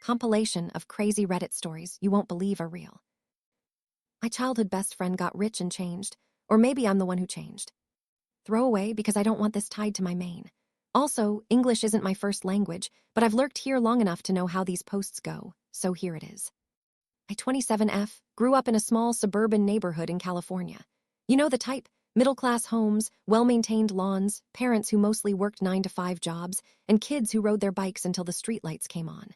compilation of crazy Reddit stories you won't believe are real. My childhood best friend got rich and changed, or maybe I'm the one who changed. Throwaway because I don't want this tied to my main. Also, English isn't my first language, but I've lurked here long enough to know how these posts go, so here it is. I 27F grew up in a small suburban neighborhood in California. You know the type: middle-class homes, well-maintained lawns, parents who mostly worked 9-to-5 jobs, and kids who rode their bikes until the streetlights came on.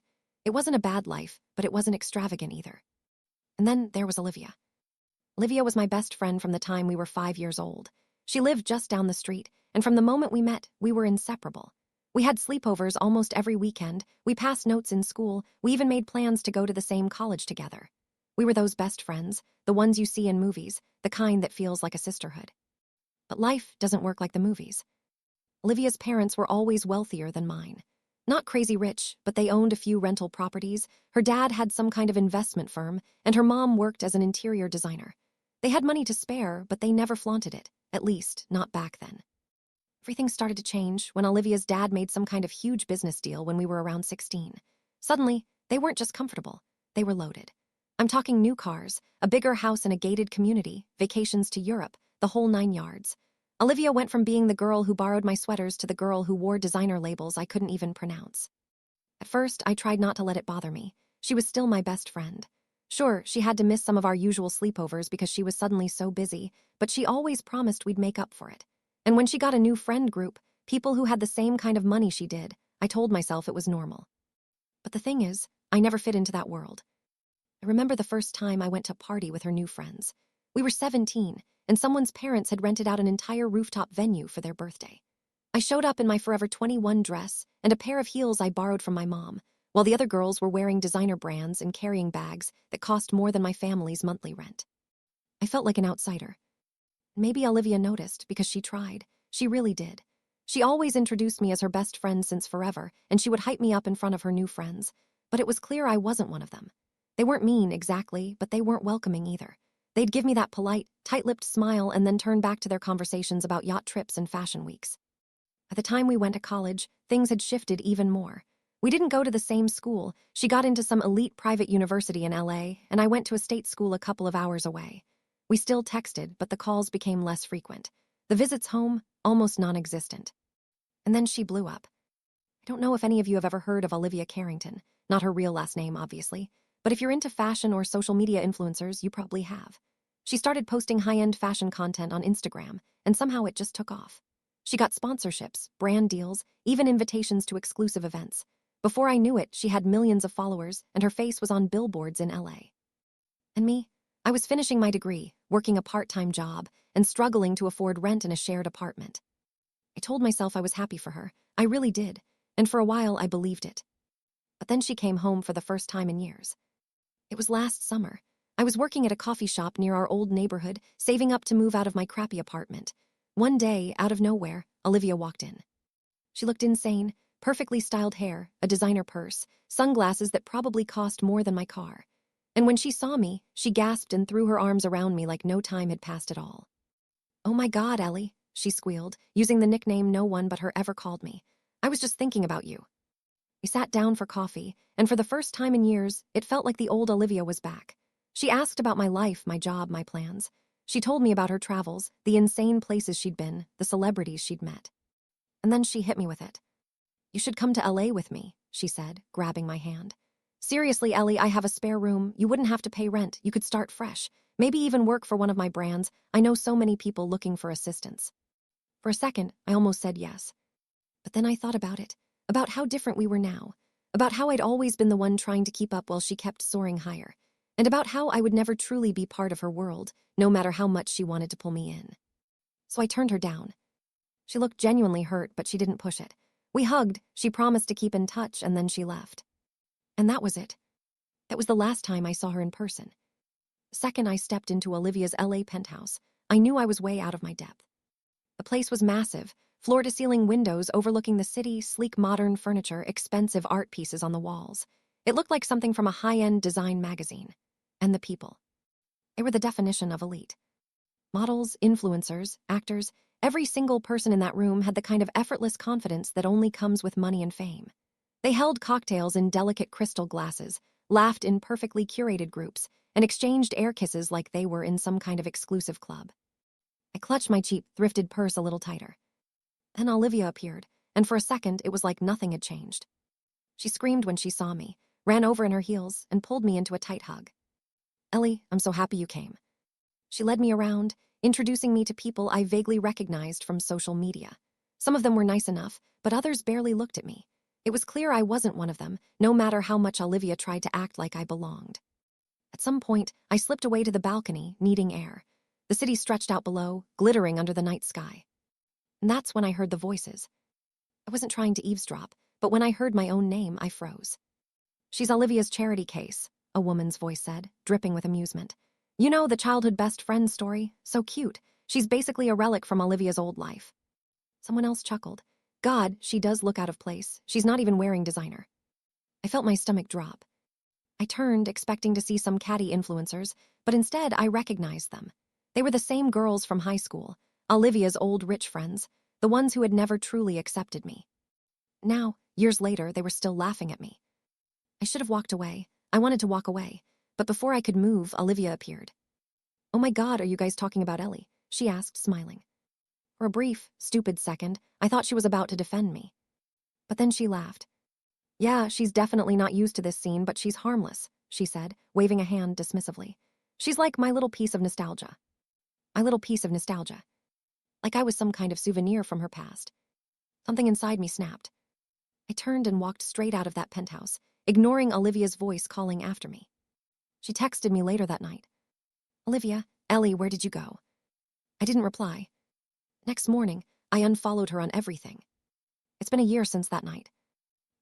It wasn't a bad life, but it wasn't extravagant either. And then there was Olivia. Olivia was my best friend from the time we were 5 years old. She lived just down the street, and from the moment we met, we were inseparable. We had sleepovers almost every weekend, we passed notes in school, we even made plans to go to the same college together. We were those best friends, the ones you see in movies, the kind that feels like a sisterhood. But life doesn't work like the movies. Olivia's parents were always wealthier than mine. Not crazy rich, but they owned a few rental properties, her dad had some kind of investment firm, and her mom worked as an interior designer. They had money to spare, but they never flaunted it, at least not back then. Everything started to change when Olivia's dad made some kind of huge business deal when we were around 16. Suddenly, they weren't just comfortable, they were loaded. I'm talking new cars, a bigger house in a gated community, vacations to Europe, the whole 9 yards. Olivia went from being the girl who borrowed my sweaters to the girl who wore designer labels I couldn't even pronounce. At first, I tried not to let it bother me. She was still my best friend. Sure, she had to miss some of our usual sleepovers because she was suddenly so busy, but she always promised we'd make up for it. And when she got a new friend group, people who had the same kind of money she did, I told myself it was normal. But the thing is, I never fit into that world. I remember the first time I went to party with her new friends. We were 17, and someone's parents had rented out an entire rooftop venue for their birthday. I showed up in my Forever 21 dress and a pair of heels I borrowed from my mom, while the other girls were wearing designer brands and carrying bags that cost more than my family's monthly rent. I felt like an outsider. Maybe Olivia noticed because she tried. She really did. She always introduced me as her best friend since forever, and she would hype me up in front of her new friends. But it was clear I wasn't one of them. They weren't mean, exactly, but they weren't welcoming either. They'd give me that polite, tight-lipped smile and then turn back to their conversations about yacht trips and fashion weeks. By the time we went to college, things had shifted even more. We didn't go to the same school. She got into some elite private university in LA, and I went to a state school a couple of hours away. We still texted, but the calls became less frequent. The visits home, almost non-existent. And then she blew up. I don't know if any of you have ever heard of Olivia Carrington, not her real last name, obviously, but if you're into fashion or social media influencers, you probably have. She started posting high-end fashion content on Instagram, and somehow it just took off. She got sponsorships, brand deals, even invitations to exclusive events. Before I knew it, she had millions of followers, and her face was on billboards in LA. And me? I was finishing my degree, working a part-time job, and struggling to afford rent in a shared apartment. I told myself I was happy for her. I really did, and for a while I believed it. But then she came home for the first time in years. It was last summer. I was working at a coffee shop near our old neighborhood, saving up to move out of my crappy apartment. One day, out of nowhere, Olivia walked in. She looked insane, perfectly styled hair, a designer purse, sunglasses that probably cost more than my car. And when she saw me, she gasped and threw her arms around me like no time had passed at all. "Oh my God, Ellie," she squealed, using the nickname no one but her ever called me. "I was just thinking about you." We sat down for coffee, and for the first time in years, it felt like the old Olivia was back. She asked about my life, my job, my plans. She told me about her travels, the insane places she'd been, the celebrities she'd met. And then she hit me with it. "You should come to LA with me," she said, grabbing my hand. "Seriously, Ellie, I have a spare room. You wouldn't have to pay rent. You could start fresh. Maybe even work for one of my brands. I know so many people looking for assistance." For a second, I almost said yes. But then I thought about it, about how different we were now, about how I'd always been the one trying to keep up while she kept soaring higher, and about how I would never truly be part of her world, no matter how much she wanted to pull me in. So I turned her down. She looked genuinely hurt, but she didn't push it. We hugged, she promised to keep in touch, and then she left. And that was it. That was the last time I saw her in person. The second I stepped into Olivia's LA penthouse, I knew I was way out of my depth. The place was massive, floor-to-ceiling windows overlooking the city, sleek modern furniture, expensive art pieces on the walls. It looked like something from a high-end design magazine. And the people. They were the definition of elite. Models, influencers, actors, every single person in that room had the kind of effortless confidence that only comes with money and fame. They held cocktails in delicate crystal glasses, laughed in perfectly curated groups, and exchanged air kisses like they were in some kind of exclusive club. I clutched my cheap, thrifted purse a little tighter. Then Olivia appeared, and for a second it was like nothing had changed. She screamed when she saw me, ran over in her heels, and pulled me into a tight hug. "Ellie, I'm so happy you came." She led me around, introducing me to people I vaguely recognized from social media. Some of them were nice enough, but others barely looked at me. It was clear I wasn't one of them, no matter how much Olivia tried to act like I belonged. At some point, I slipped away to the balcony, needing air. The city stretched out below, glittering under the night sky. And that's when I heard the voices. I wasn't trying to eavesdrop, but when I heard my own name, I froze. "She's Olivia's charity case," a woman's voice said, dripping with amusement. "You know, the childhood best friend story? So cute. She's basically a relic from Olivia's old life." Someone else chuckled. "God, she does look out of place. She's not even wearing designer." I felt my stomach drop. I turned, expecting to see some catty influencers, but instead I recognized them. They were the same girls from high school, Olivia's old rich friends, the ones who had never truly accepted me. Now, years later, they were still laughing at me. I should have walked away. I wanted to walk away, but before I could move, Olivia appeared. "Oh my God, are you guys talking about Ellie?" she asked, smiling. For a brief, stupid second, I thought she was about to defend me. But then she laughed. "Yeah, she's definitely not used to this scene, but she's harmless," she said, waving a hand dismissively. "She's like my little piece of nostalgia." My little piece of nostalgia. Like I was some kind of souvenir from her past. Something inside me snapped. I turned and walked straight out of that penthouse, ignoring Olivia's voice calling after me. She texted me later that night. "Olivia, Ellie, where did you go?" I didn't reply. Next morning, I unfollowed her on everything. It's been a year since that night.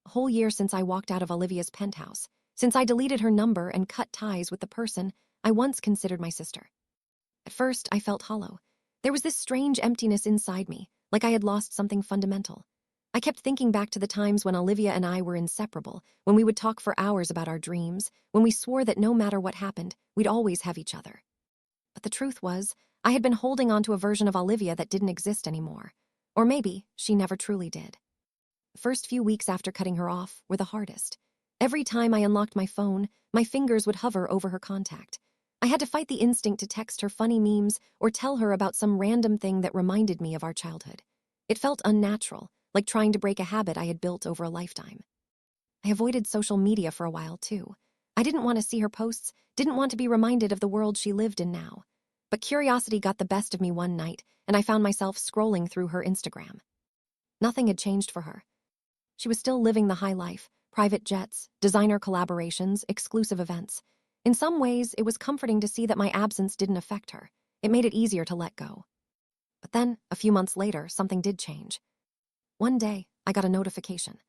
A whole year since I walked out of Olivia's penthouse, since I deleted her number and cut ties with the person I once considered my sister. At first, I felt hollow. There was this strange emptiness inside me, like I had lost something fundamental. I kept thinking back to the times when Olivia and I were inseparable, when we would talk for hours about our dreams, when we swore that no matter what happened, we'd always have each other. But the truth was, I had been holding on to a version of Olivia that didn't exist anymore. Or maybe she never truly did. The first few weeks after cutting her off were the hardest. Every time I unlocked my phone, my fingers would hover over her contact. I had to fight the instinct to text her funny memes or tell her about some random thing that reminded me of our childhood. It felt unnatural, like trying to break a habit I had built over a lifetime. I avoided social media for a while, too. I didn't want to see her posts, didn't want to be reminded of the world she lived in now. But curiosity got the best of me one night, and I found myself scrolling through her Instagram. Nothing had changed for her. She was still living the high life, private jets, designer collaborations, exclusive events. In some ways, it was comforting to see that my absence didn't affect her. It made it easier to let go. But then, a few months later, something did change. One day, I got a notification.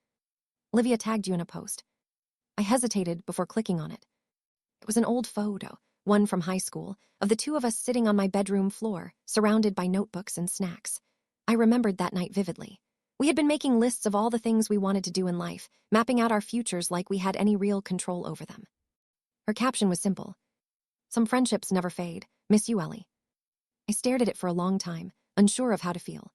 "Olivia tagged you in a post." I hesitated before clicking on it. It was an old photo, one from high school, of the two of us sitting on my bedroom floor, surrounded by notebooks and snacks. I remembered that night vividly. We had been making lists of all the things we wanted to do in life, mapping out our futures like we had any real control over them. Her caption was simple. "Some friendships never fade. Miss you, Ellie." I stared at it for a long time, unsure of how to feel.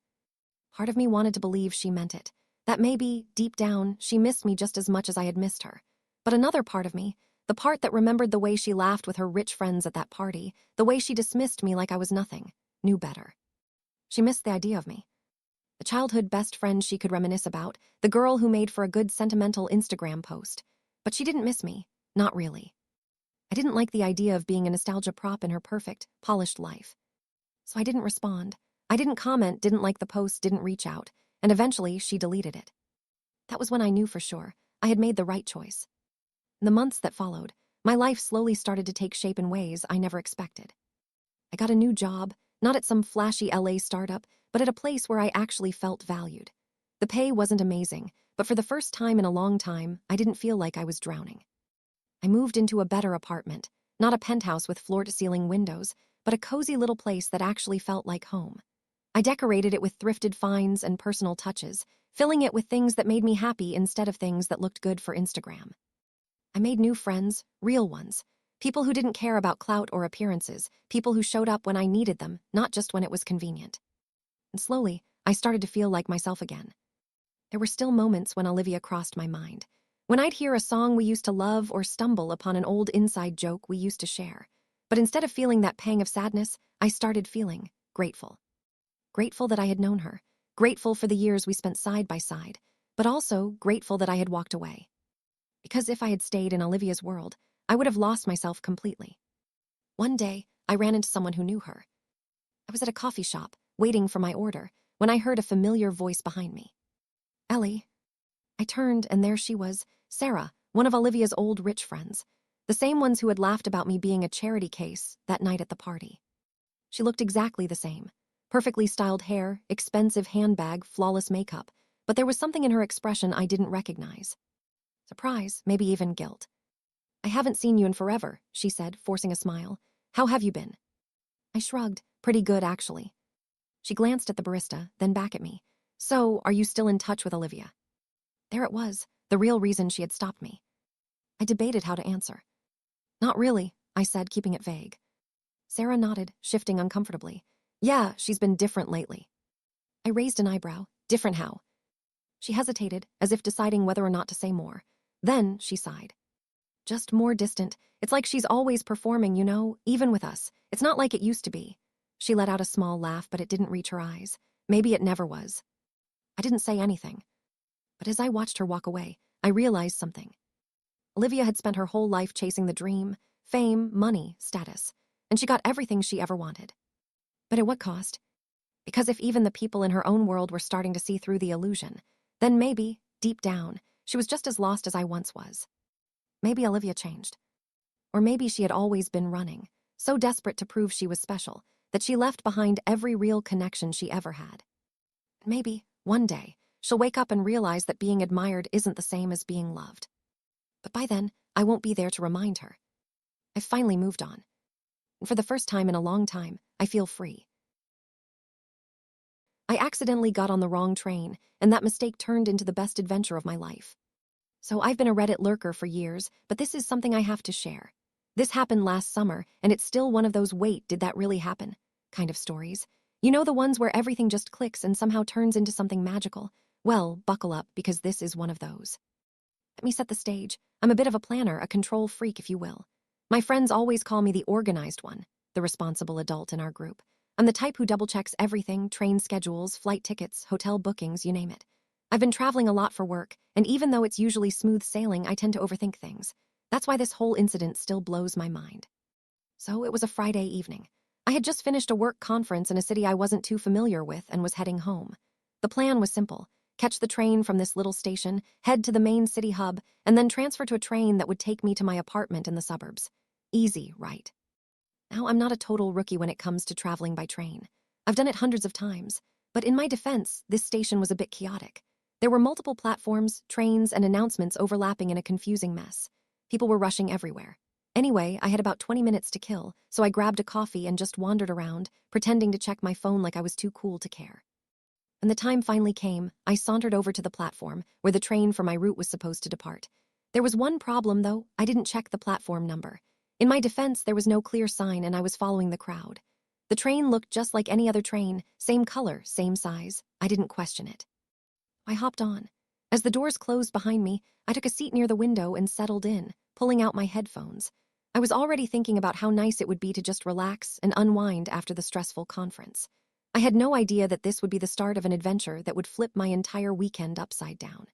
Part of me wanted to believe she meant it, that maybe, deep down, she missed me just as much as I had missed her. But another part of me, the part that remembered the way she laughed with her rich friends at that party, the way she dismissed me like I was nothing, knew better. She missed the idea of me. The childhood best friend she could reminisce about, the girl who made for a good sentimental Instagram post. But she didn't miss me, not really. I didn't like the idea of being a nostalgia prop in her perfect, polished life. So I didn't respond. I didn't comment, didn't like the post, didn't reach out, and eventually she deleted it. That was when I knew for sure I had made the right choice. In the months that followed, my life slowly started to take shape in ways I never expected. I got a new job, not at some flashy LA startup, but at a place where I actually felt valued. The pay wasn't amazing, but for the first time in a long time, I didn't feel like I was drowning. I moved into a better apartment, not a penthouse with floor-to-ceiling windows, but a cozy little place that actually felt like home. I decorated it with thrifted finds and personal touches, filling it with things that made me happy instead of things that looked good for Instagram. I made new friends, real ones, people who didn't care about clout or appearances, people who showed up when I needed them, not just when it was convenient. And slowly, I started to feel like myself again. There were still moments when Olivia crossed my mind, When I'd hear a song we used to love or stumble upon an old inside joke we used to share. But instead of feeling that pang of sadness, I started feeling grateful. Grateful that I had known her, grateful for the years we spent side by side, but also grateful that I had walked away. Because if I had stayed in Olivia's world, I would have lost myself completely. One day, I ran into someone who knew her. I was at a coffee shop, waiting for my order, when I heard a familiar voice behind me. Ellie. I turned, and there she was, Sarah, one of Olivia's old rich friends, the same ones who had laughed about me being a charity case that night at the party. She looked exactly the same. Perfectly styled hair, expensive handbag, flawless makeup, but there was something in her expression I didn't recognize. Surprise, maybe even guilt. I haven't seen you in forever, she said, forcing a smile. How have you been? I shrugged. Pretty good, actually. She glanced at the barista, then back at me. So, are you still in touch with Olivia? There it was, the real reason she had stopped me. I debated how to answer. Not really, I said, keeping it vague. Sarah nodded, shifting uncomfortably. Yeah, she's been different lately. I raised an eyebrow. Different how? She hesitated, as if deciding whether or not to say more. Then she sighed. Just more distant. It's like she's always performing, you know, even with us. It's not like it used to be. She let out a small laugh, but it didn't reach her eyes. Maybe it never was. I didn't say anything. But as I watched her walk away, I realized something. Olivia had spent her whole life chasing the dream, fame, money, status, and she got everything she ever wanted. But at what cost? Because if even the people in her own world were starting to see through the illusion, then maybe, deep down, she was just as lost as I once was. Maybe Olivia changed. Or maybe she had always been running, so desperate to prove she was special, that she left behind every real connection she ever had. Maybe, one day, she'll wake up and realize that being admired isn't the same as being loved. But by then, I won't be there to remind her. I've finally moved on. And for the first time in a long time, I feel free. I accidentally got on the wrong train, and that mistake turned into the best adventure of my life. So I've been a Reddit lurker for years, but this is something I have to share. This happened last summer, and it's still one of those wait, did that really happen kind of stories. You know, the ones where everything just clicks and somehow turns into something magical? Well, buckle up, because this is one of those. Let me set the stage. I'm a bit of a planner, a control freak, if you will. My friends always call me the organized one, the responsible adult in our group. I'm the type who double-checks everything, train schedules, flight tickets, hotel bookings, you name it. I've been traveling a lot for work, and even though it's usually smooth sailing, I tend to overthink things. That's why this whole incident still blows my mind. So it was a Friday evening. I had just finished a work conference in a city I wasn't too familiar with and was heading home. The plan was simple. Catch the train from this little station, head to the main city hub, and then transfer to a train that would take me to my apartment in the suburbs. Easy, right? Now, I'm not a total rookie when it comes to traveling by train. I've done it hundreds of times, but in my defense, this station was a bit chaotic. There were multiple platforms, trains, and announcements overlapping in a confusing mess. People were rushing everywhere. Anyway, I had about 20 minutes to kill, so I grabbed a coffee and just wandered around, pretending to check my phone like I was too cool to care. When the time finally came, I sauntered over to the platform, where the train for my route was supposed to depart. There was one problem, though. I didn't check the platform number. In my defense, there was no clear sign, and I was following the crowd. The train looked just like any other train, same color, same size. I didn't question it. I hopped on. As the doors closed behind me, I took a seat near the window and settled in, pulling out my headphones. I was already thinking about how nice it would be to just relax and unwind after the stressful conference. I had no idea that this would be the start of an adventure that would flip my entire weekend upside down.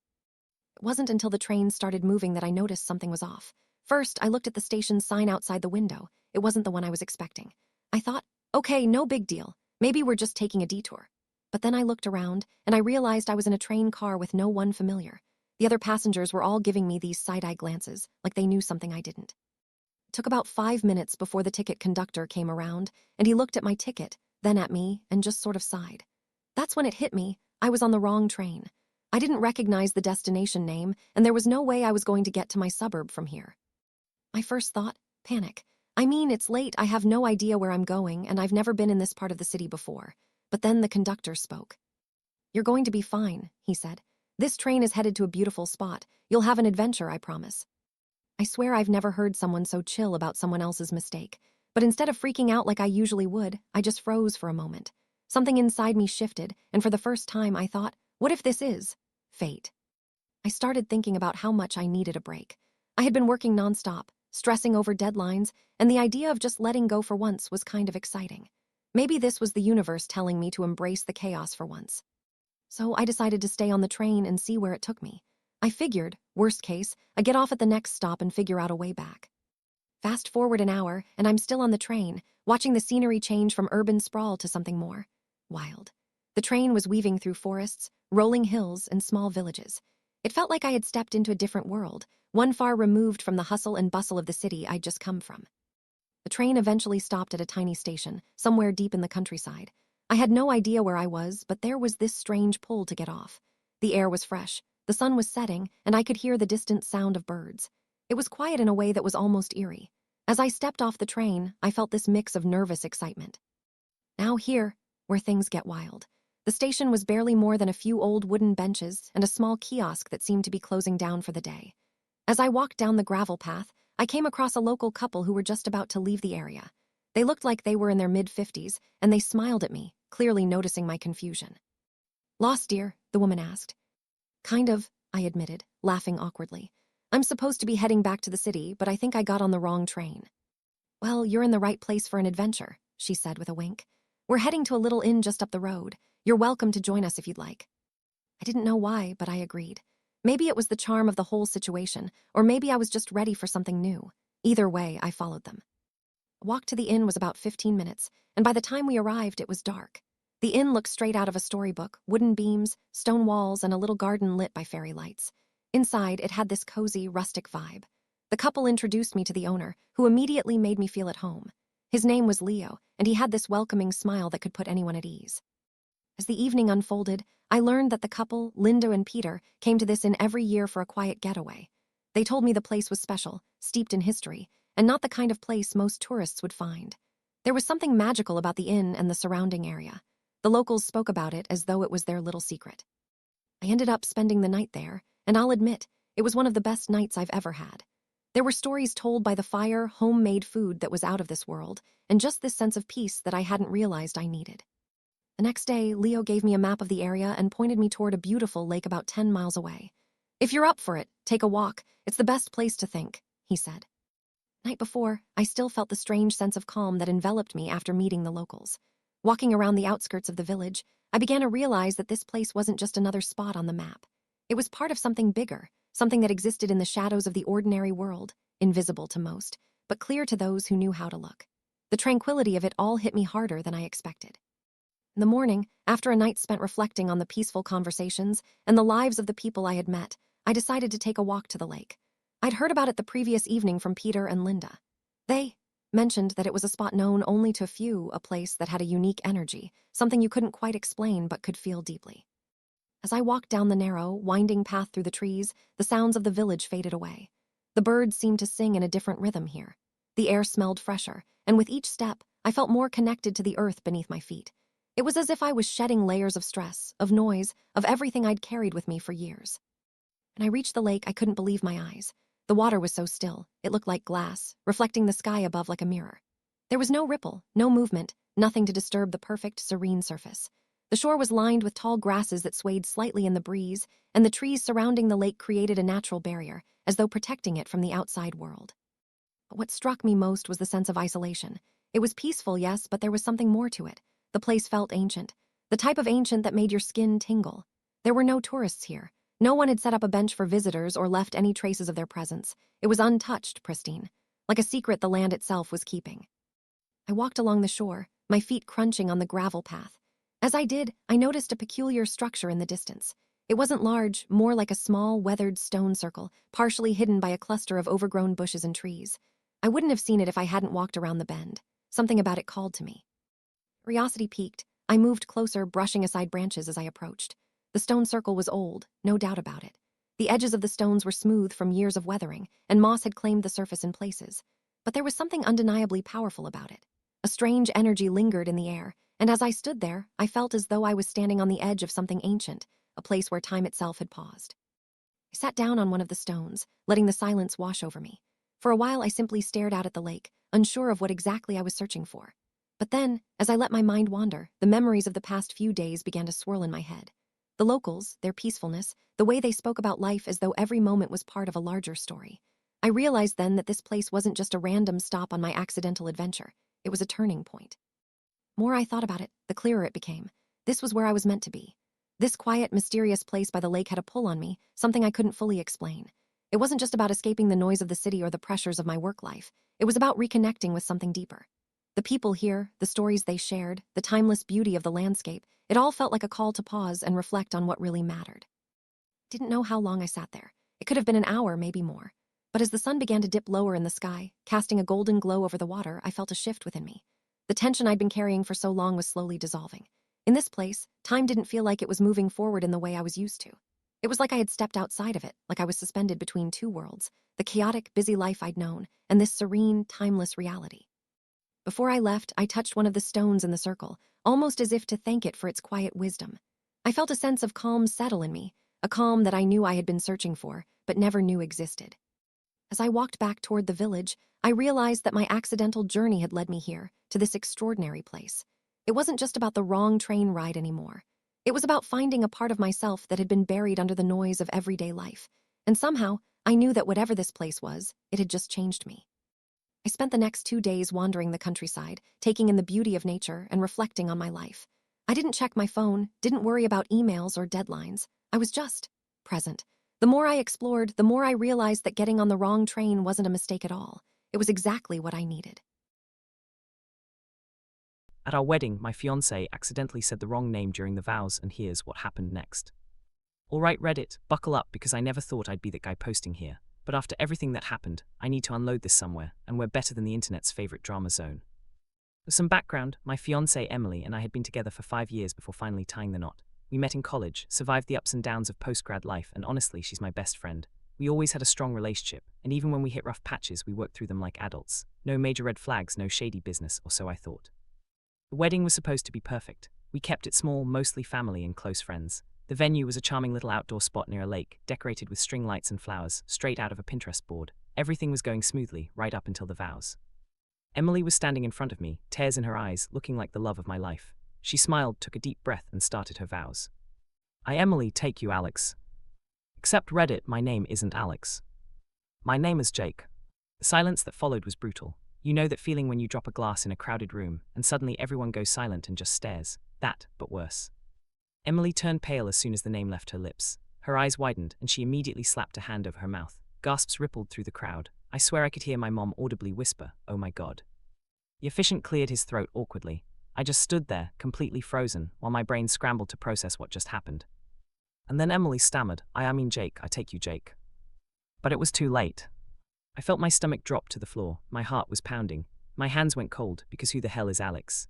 It wasn't until the train started moving that I noticed something was off. First, I looked at the station's sign outside the window. It wasn't the one I was expecting. I thought, okay, no big deal. Maybe we're just taking a detour. But then I looked around, and I realized I was in a train car with no one familiar. The other passengers were all giving me these side-eye glances, like they knew something I didn't. It took about 5 minutes before the ticket conductor came around, and he looked at my ticket, then at me, and just sort of sighed. That's when it hit me. I was on the wrong train. I didn't recognize the destination name, and there was no way I was going to get to my suburb from here. My first thought, panic. I mean, it's late, I have no idea where I'm going, and I've never been in this part of the city before. But then the conductor spoke. You're going to be fine, he said. This train is headed to a beautiful spot. You'll have an adventure, I promise. I swear I've never heard someone so chill about someone else's mistake. But instead of freaking out like I usually would, I just froze for a moment. Something inside me shifted, and for the first time I thought, what if this is fate? I started thinking about how much I needed a break. I had been working nonstop, stressing over deadlines, and the idea of just letting go for once was kind of exciting. Maybe this was the universe telling me to embrace the chaos for once. So I decided to stay on the train and see where it took me. I figured, worst case, I'd get off at the next stop and figure out a way back. Fast forward an hour, and I'm still on the train, watching the scenery change from urban sprawl to something more wild. The train was weaving through forests, rolling hills, and small villages. It felt like I had stepped into a different world, one far removed from the hustle and bustle of the city I'd just come from. The train eventually stopped at a tiny station, somewhere deep in the countryside. I had no idea where I was, but there was this strange pull to get off. The air was fresh, the sun was setting, and I could hear the distant sound of birds. It was quiet in a way that was almost eerie. As I stepped off the train, I felt this mix of nervous excitement. Now here, where things get wild. The station was barely more than a few old wooden benches and a small kiosk that seemed to be closing down for the day. As I walked down the gravel path, I came across a local couple who were just about to leave the area. They looked like they were in their mid-50s, and they smiled at me, clearly noticing my confusion. "Lost, dear?" the woman asked. "Kind of," I admitted, laughing awkwardly. "I'm supposed to be heading back to the city, but I think I got on the wrong train." "Well, you're in the right place for an adventure," she said with a wink. "We're heading to a little inn just up the road. You're welcome to join us if you'd like." I didn't know why, but I agreed. Maybe it was the charm of the whole situation, or maybe I was just ready for something new. Either way, I followed them. A walk to the inn was about 15 minutes, and by the time we arrived, it was dark. The inn looked straight out of a storybook, wooden beams, stone walls, and a little garden lit by fairy lights. Inside, it had this cozy, rustic vibe. The couple introduced me to the owner, who immediately made me feel at home. His name was Leo, and he had this welcoming smile that could put anyone at ease. As the evening unfolded, I learned that the couple, Linda and Peter, came to this inn every year for a quiet getaway. They told me the place was special, steeped in history, and not the kind of place most tourists would find. There was something magical about the inn and the surrounding area. The locals spoke about it as though it was their little secret. I ended up spending the night there, and I'll admit, it was one of the best nights I've ever had. There were stories told by the fire, homemade food that was out of this world, and just this sense of peace that I hadn't realized I needed. The next day, Leo gave me a map of the area and pointed me toward a beautiful lake about 10 miles away. "If you're up for it, take a walk. It's the best place to think," he said. The night before, I still felt the strange sense of calm that enveloped me after meeting the locals. Walking around the outskirts of the village, I began to realize that this place wasn't just another spot on the map. It was part of something bigger, something that existed in the shadows of the ordinary world, invisible to most, but clear to those who knew how to look. The tranquility of it all hit me harder than I expected. In the morning, after a night spent reflecting on the peaceful conversations and the lives of the people I had met, I decided to take a walk to the lake. I'd heard about it the previous evening from Peter and Linda. They mentioned that it was a spot known only to a few, a place that had a unique energy, something you couldn't quite explain but could feel deeply. As I walked down the narrow, winding path through the trees, the sounds of the village faded away. The birds seemed to sing in a different rhythm here. The air smelled fresher, and with each step, I felt more connected to the earth beneath my feet. It was as if I was shedding layers of stress, of noise, of everything I'd carried with me for years. When I reached the lake, I couldn't believe my eyes. The water was so still, it looked like glass, reflecting the sky above like a mirror. There was no ripple, no movement, nothing to disturb the perfect, serene surface. The shore was lined with tall grasses that swayed slightly in the breeze, and the trees surrounding the lake created a natural barrier, as though protecting it from the outside world. But what struck me most was the sense of isolation. It was peaceful, yes, but there was something more to it. The place felt ancient, the type of ancient that made your skin tingle. There were no tourists here. No one had set up a bench for visitors or left any traces of their presence. It was untouched, pristine, like a secret the land itself was keeping. I walked along the shore, my feet crunching on the gravel path. As I did, I noticed a peculiar structure in the distance. It wasn't large, more like a small, weathered stone circle, partially hidden by a cluster of overgrown bushes and trees. I wouldn't have seen it if I hadn't walked around the bend. Something about it called to me. Curiosity piqued. I moved closer, brushing aside branches as I approached. The stone circle was old, no doubt about it. The edges of the stones were smooth from years of weathering, and moss had claimed the surface in places. But there was something undeniably powerful about it. A strange energy lingered in the air, and as I stood there, I felt as though I was standing on the edge of something ancient, a place where time itself had paused. I sat down on one of the stones, letting the silence wash over me. For a while, I simply stared out at the lake, unsure of what exactly I was searching for. But then, as I let my mind wander, the memories of the past few days began to swirl in my head. The locals, their peacefulness, the way they spoke about life as though every moment was part of a larger story. I realized then that this place wasn't just a random stop on my accidental adventure. It was a turning point. The more I thought about it, the clearer it became. This was where I was meant to be. This quiet, mysterious place by the lake had a pull on me, something I couldn't fully explain. It wasn't just about escaping the noise of the city or the pressures of my work life. It was about reconnecting with something deeper. The people here, the stories they shared, the timeless beauty of the landscape, it all felt like a call to pause and reflect on what really mattered. Didn't know how long I sat there. It could have been an hour, maybe more. But as the sun began to dip lower in the sky, casting a golden glow over the water, I felt a shift within me. The tension I'd been carrying for so long was slowly dissolving. In this place, time didn't feel like it was moving forward in the way I was used to. It was like I had stepped outside of it, like I was suspended between two worlds, the chaotic, busy life I'd known, and this serene, timeless reality. Before I left, I touched one of the stones in the circle, almost as if to thank it for its quiet wisdom. I felt a sense of calm settle in me, a calm that I knew I had been searching for, but never knew existed. As I walked back toward the village, I realized that my accidental journey had led me here, to this extraordinary place. It wasn't just about the wrong train ride anymore. It was about finding a part of myself that had been buried under the noise of everyday life. And somehow, I knew that whatever this place was, it had just changed me. I spent the next 2 days wandering the countryside, taking in the beauty of nature and reflecting on my life. I didn't check my phone, didn't worry about emails or deadlines. I was just present. The more I explored, the more I realized that getting on the wrong train wasn't a mistake at all. It was exactly what I needed. At our wedding, my fiancé accidentally said the wrong name during the vows, and here's what happened next. Alright Reddit, buckle up because I never thought I'd be that guy posting here. But after everything that happened, I need to unload this somewhere, and we're better than the internet's favorite drama zone. For some background, my fiancée Emily and I had been together for 5 years before finally tying the knot. We met in college, survived the ups and downs of post-grad life, and honestly, she's my best friend. We always had a strong relationship, and even when we hit rough patches, we worked through them like adults. No major red flags, no shady business, or so I thought. The wedding was supposed to be perfect. We kept it small, mostly family and close friends. The venue was a charming little outdoor spot near a lake, decorated with string lights and flowers, straight out of a Pinterest board. Everything was going smoothly, right up until the vows. Emily was standing in front of me, tears in her eyes, looking like the love of my life. She smiled, took a deep breath, and started her vows. I, Emily, take you, Alex. Except Reddit, my name isn't Alex. My name is Jake. The silence that followed was brutal. You know that feeling when you drop a glass in a crowded room, and suddenly everyone goes silent and just stares. That, but worse. Emily turned pale as soon as the name left her lips. Her eyes widened, and she immediately slapped a hand over her mouth. Gasps rippled through the crowd. I swear I could hear my mom audibly whisper, "Oh my God." The officiant cleared his throat awkwardly. I just stood there, completely frozen, while my brain scrambled to process what just happened. And then Emily stammered, I mean Jake, I take you, Jake. But it was too late. I felt my stomach drop to the floor. My heart was pounding. My hands went cold, because who the hell is Alex?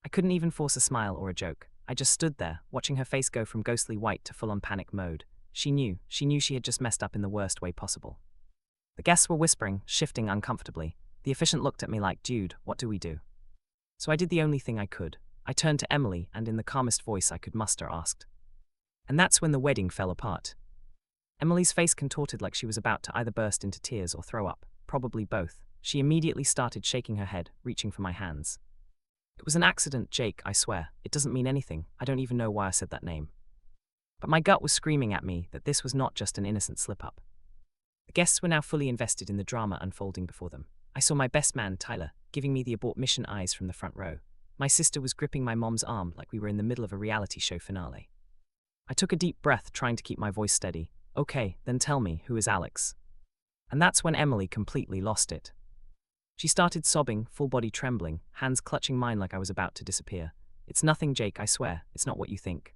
I couldn't even force a smile or a joke. I just stood there, watching her face go from ghostly white to full-on panic mode. She knew she had just messed up in the worst way possible. The guests were whispering, shifting uncomfortably. The officiant looked at me like, dude, what do we do? So I did the only thing I could. I turned to Emily and in the calmest voice I could muster asked. And that's when the wedding fell apart. Emily's face contorted like she was about to either burst into tears or throw up, probably both. She immediately started shaking her head, reaching for my hands. It was an accident, Jake, I swear. It doesn't mean anything. I don't even know why I said that name. But my gut was screaming at me that this was not just an innocent slip-up. The guests were now fully invested in the drama unfolding before them. I saw my best man, Tyler, giving me the abort mission eyes from the front row. My sister was gripping my mom's arm like we were in the middle of a reality show finale. I took a deep breath, trying to keep my voice steady. Okay, then tell me, who is Alex? And that's when Emily completely lost it. She started sobbing, full body trembling, hands clutching mine like I was about to disappear. It's nothing, Jake, I swear, it's not what you think.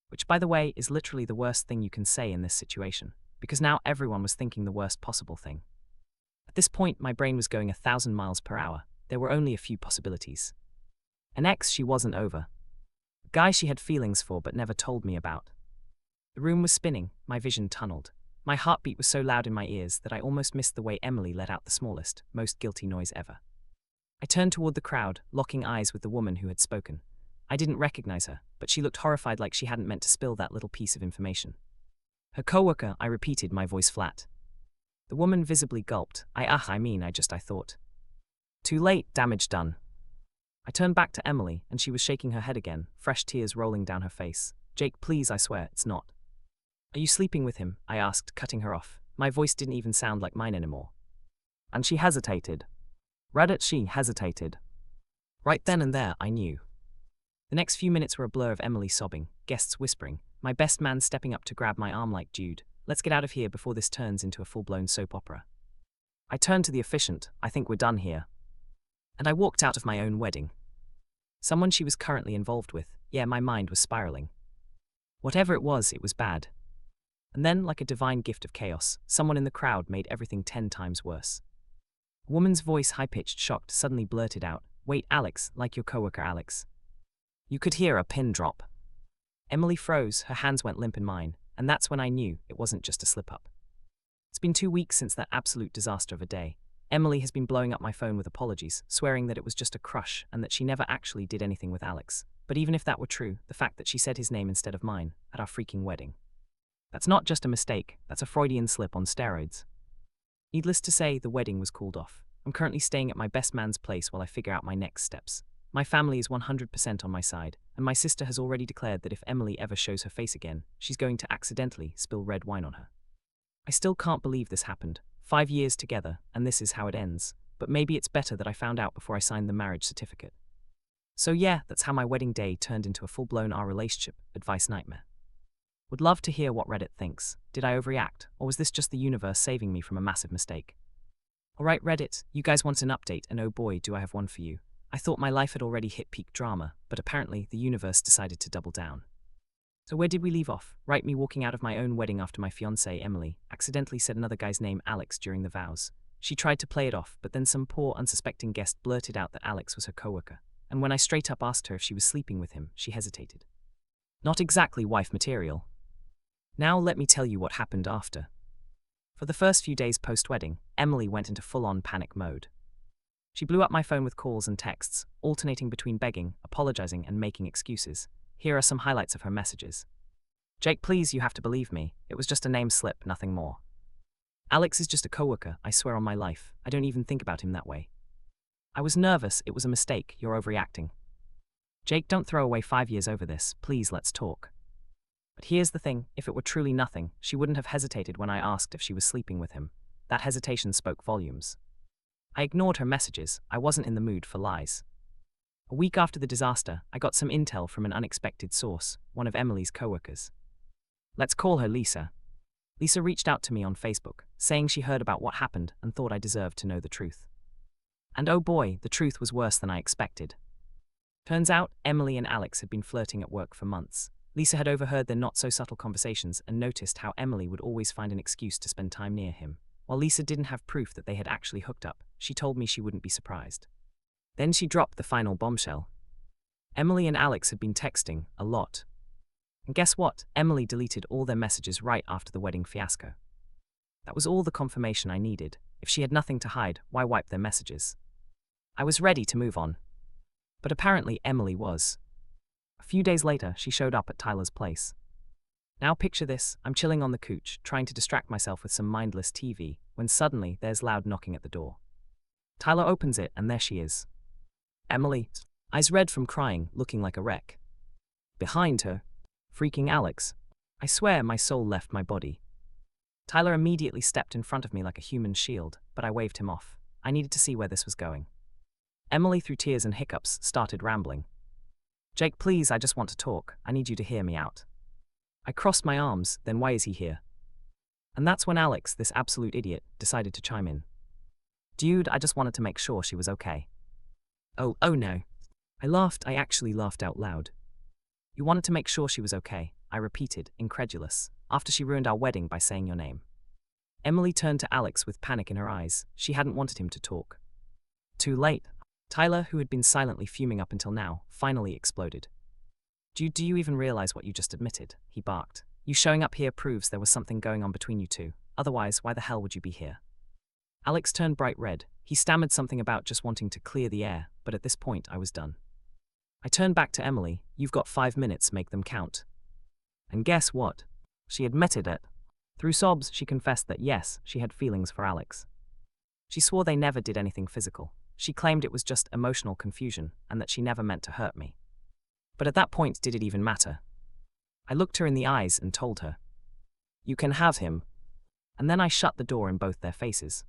Which, by the way, is literally the worst thing you can say in this situation, because now everyone was thinking the worst possible thing. At this point, my brain was going 1,000 miles per hour. There were only a few possibilities. An ex she wasn't over. A guy she had feelings for but never told me about. The room was spinning, my vision tunneled. My heartbeat was so loud in my ears that I almost missed the way Emily let out the smallest, most guilty noise ever. I turned toward the crowd, locking eyes with the woman who had spoken. I didn't recognize her, but she looked horrified like she hadn't meant to spill that little piece of information. Her coworker, I repeated, my voice flat. The woman visibly gulped. I thought. Too late, damage done. I turned back to Emily, and she was shaking her head again, fresh tears rolling down her face. Jake, please, I swear, it's not. Are you sleeping with him? I asked, cutting her off. My voice didn't even sound like mine anymore. And she hesitated. Reddit, she hesitated. Right then and there, I knew. The next few minutes were a blur of Emily sobbing, guests whispering, my best man stepping up to grab my arm like, Jude, let's get out of here before this turns into a full-blown soap opera. I turned to the officiant, I think we're done here. And I walked out of my own wedding. Someone she was currently involved with, yeah, my mind was spiraling. Whatever it was bad. And then, like a divine gift of chaos, someone in the crowd made everything 10 times worse. A woman's voice, high-pitched, shocked, suddenly blurted out, wait, Alex, like your coworker Alex. You could hear a pin drop. Emily froze, her hands went limp in mine, and that's when I knew it wasn't just a slip-up. It's been 2 weeks since that absolute disaster of a day. Emily has been blowing up my phone with apologies, swearing that it was just a crush and that she never actually did anything with Alex. But even if that were true, the fact that she said his name instead of mine at our freaking wedding. That's not just a mistake, that's a Freudian slip on steroids. Needless to say, the wedding was called off. I'm currently staying at my best man's place while I figure out my next steps. My family is 100% on my side, and my sister has already declared that if Emily ever shows her face again, she's going to accidentally spill red wine on her. I still can't believe this happened. 5 years together, and this is how it ends. But maybe it's better that I found out before I signed the marriage certificate. So yeah, that's how my wedding day turned into a full-blown our relationship advice nightmare. Would love to hear what Reddit thinks. Did I overreact, or was this just the universe saving me from a massive mistake? Alright Reddit, you guys want an update, and oh boy, do I have one for you. I thought my life had already hit peak drama, but apparently the universe decided to double down. So where did we leave off? Right, me walking out of my own wedding after my fiancée, Emily, accidentally said another guy's name, Alex, during the vows. She tried to play it off, but then some poor, unsuspecting guest blurted out that Alex was her coworker. And when I straight up asked her if she was sleeping with him, she hesitated. Not exactly wife material. Now let me tell you what happened after. For the first few days post-wedding, Emily went into full-on panic mode. She blew up my phone with calls and texts, alternating between begging, apologizing, and making excuses. Here are some highlights of her messages. Jake, please, you have to believe me. It was just a name slip, nothing more. Alex is just a coworker, I swear on my life. I don't even think about him that way. I was nervous, it was a mistake, you're overreacting. Jake, don't throw away 5 years over this, please let's talk. But here's the thing, if it were truly nothing, she wouldn't have hesitated when I asked if she was sleeping with him. That hesitation spoke volumes. I ignored her messages, I wasn't in the mood for lies. A week after the disaster, I got some intel from an unexpected source, one of Emily's coworkers. Let's call her Lisa. Lisa reached out to me on Facebook, saying she heard about what happened and thought I deserved to know the truth. And oh boy, the truth was worse than I expected. Turns out, Emily and Alex had been flirting at work for months. Lisa had overheard their not-so-subtle conversations and noticed how Emily would always find an excuse to spend time near him. While Lisa didn't have proof that they had actually hooked up, she told me she wouldn't be surprised. Then she dropped the final bombshell. Emily and Alex had been texting a lot. And guess what? Emily deleted all their messages right after the wedding fiasco. That was all the confirmation I needed. If she had nothing to hide, why wipe their messages? I was ready to move on. But apparently Emily was. A few days later, she showed up at Tyler's place. Now picture this, I'm chilling on the couch, trying to distract myself with some mindless TV, when suddenly there's loud knocking at the door. Tyler opens it, and there she is. Emily, eyes red from crying, looking like a wreck. Behind her, freaking Alex. I swear my soul left my body. Tyler immediately stepped in front of me like a human shield, but I waved him off. I needed to see where this was going. Emily, through tears and hiccups, started rambling. Jake, please, I just want to talk. I need you to hear me out. I crossed my arms, then why is he here? And that's when Alex, this absolute idiot, decided to chime in. Dude, I just wanted to make sure she was okay. Oh no. I laughed, I actually laughed out loud. You wanted to make sure she was okay, I repeated, incredulous, after she ruined our wedding by saying your name. Emily turned to Alex with panic in her eyes. She hadn't wanted him to talk. Too late. Tyler, who had been silently fuming up until now, finally exploded. Do you even realize what you just admitted? He barked. You showing up here proves there was something going on between you two. Otherwise, why the hell would you be here? Alex turned bright red. He stammered something about just wanting to clear the air, but at this point I was done. I turned back to Emily. You've got 5 minutes, make them count. And guess what? She admitted it. Through sobs, she confessed that yes, she had feelings for Alex. She swore they never did anything physical. She claimed it was just emotional confusion, and that she never meant to hurt me. But at that point, did it even matter? I looked her in the eyes and told her, "You can have him." And then I shut the door in both their faces.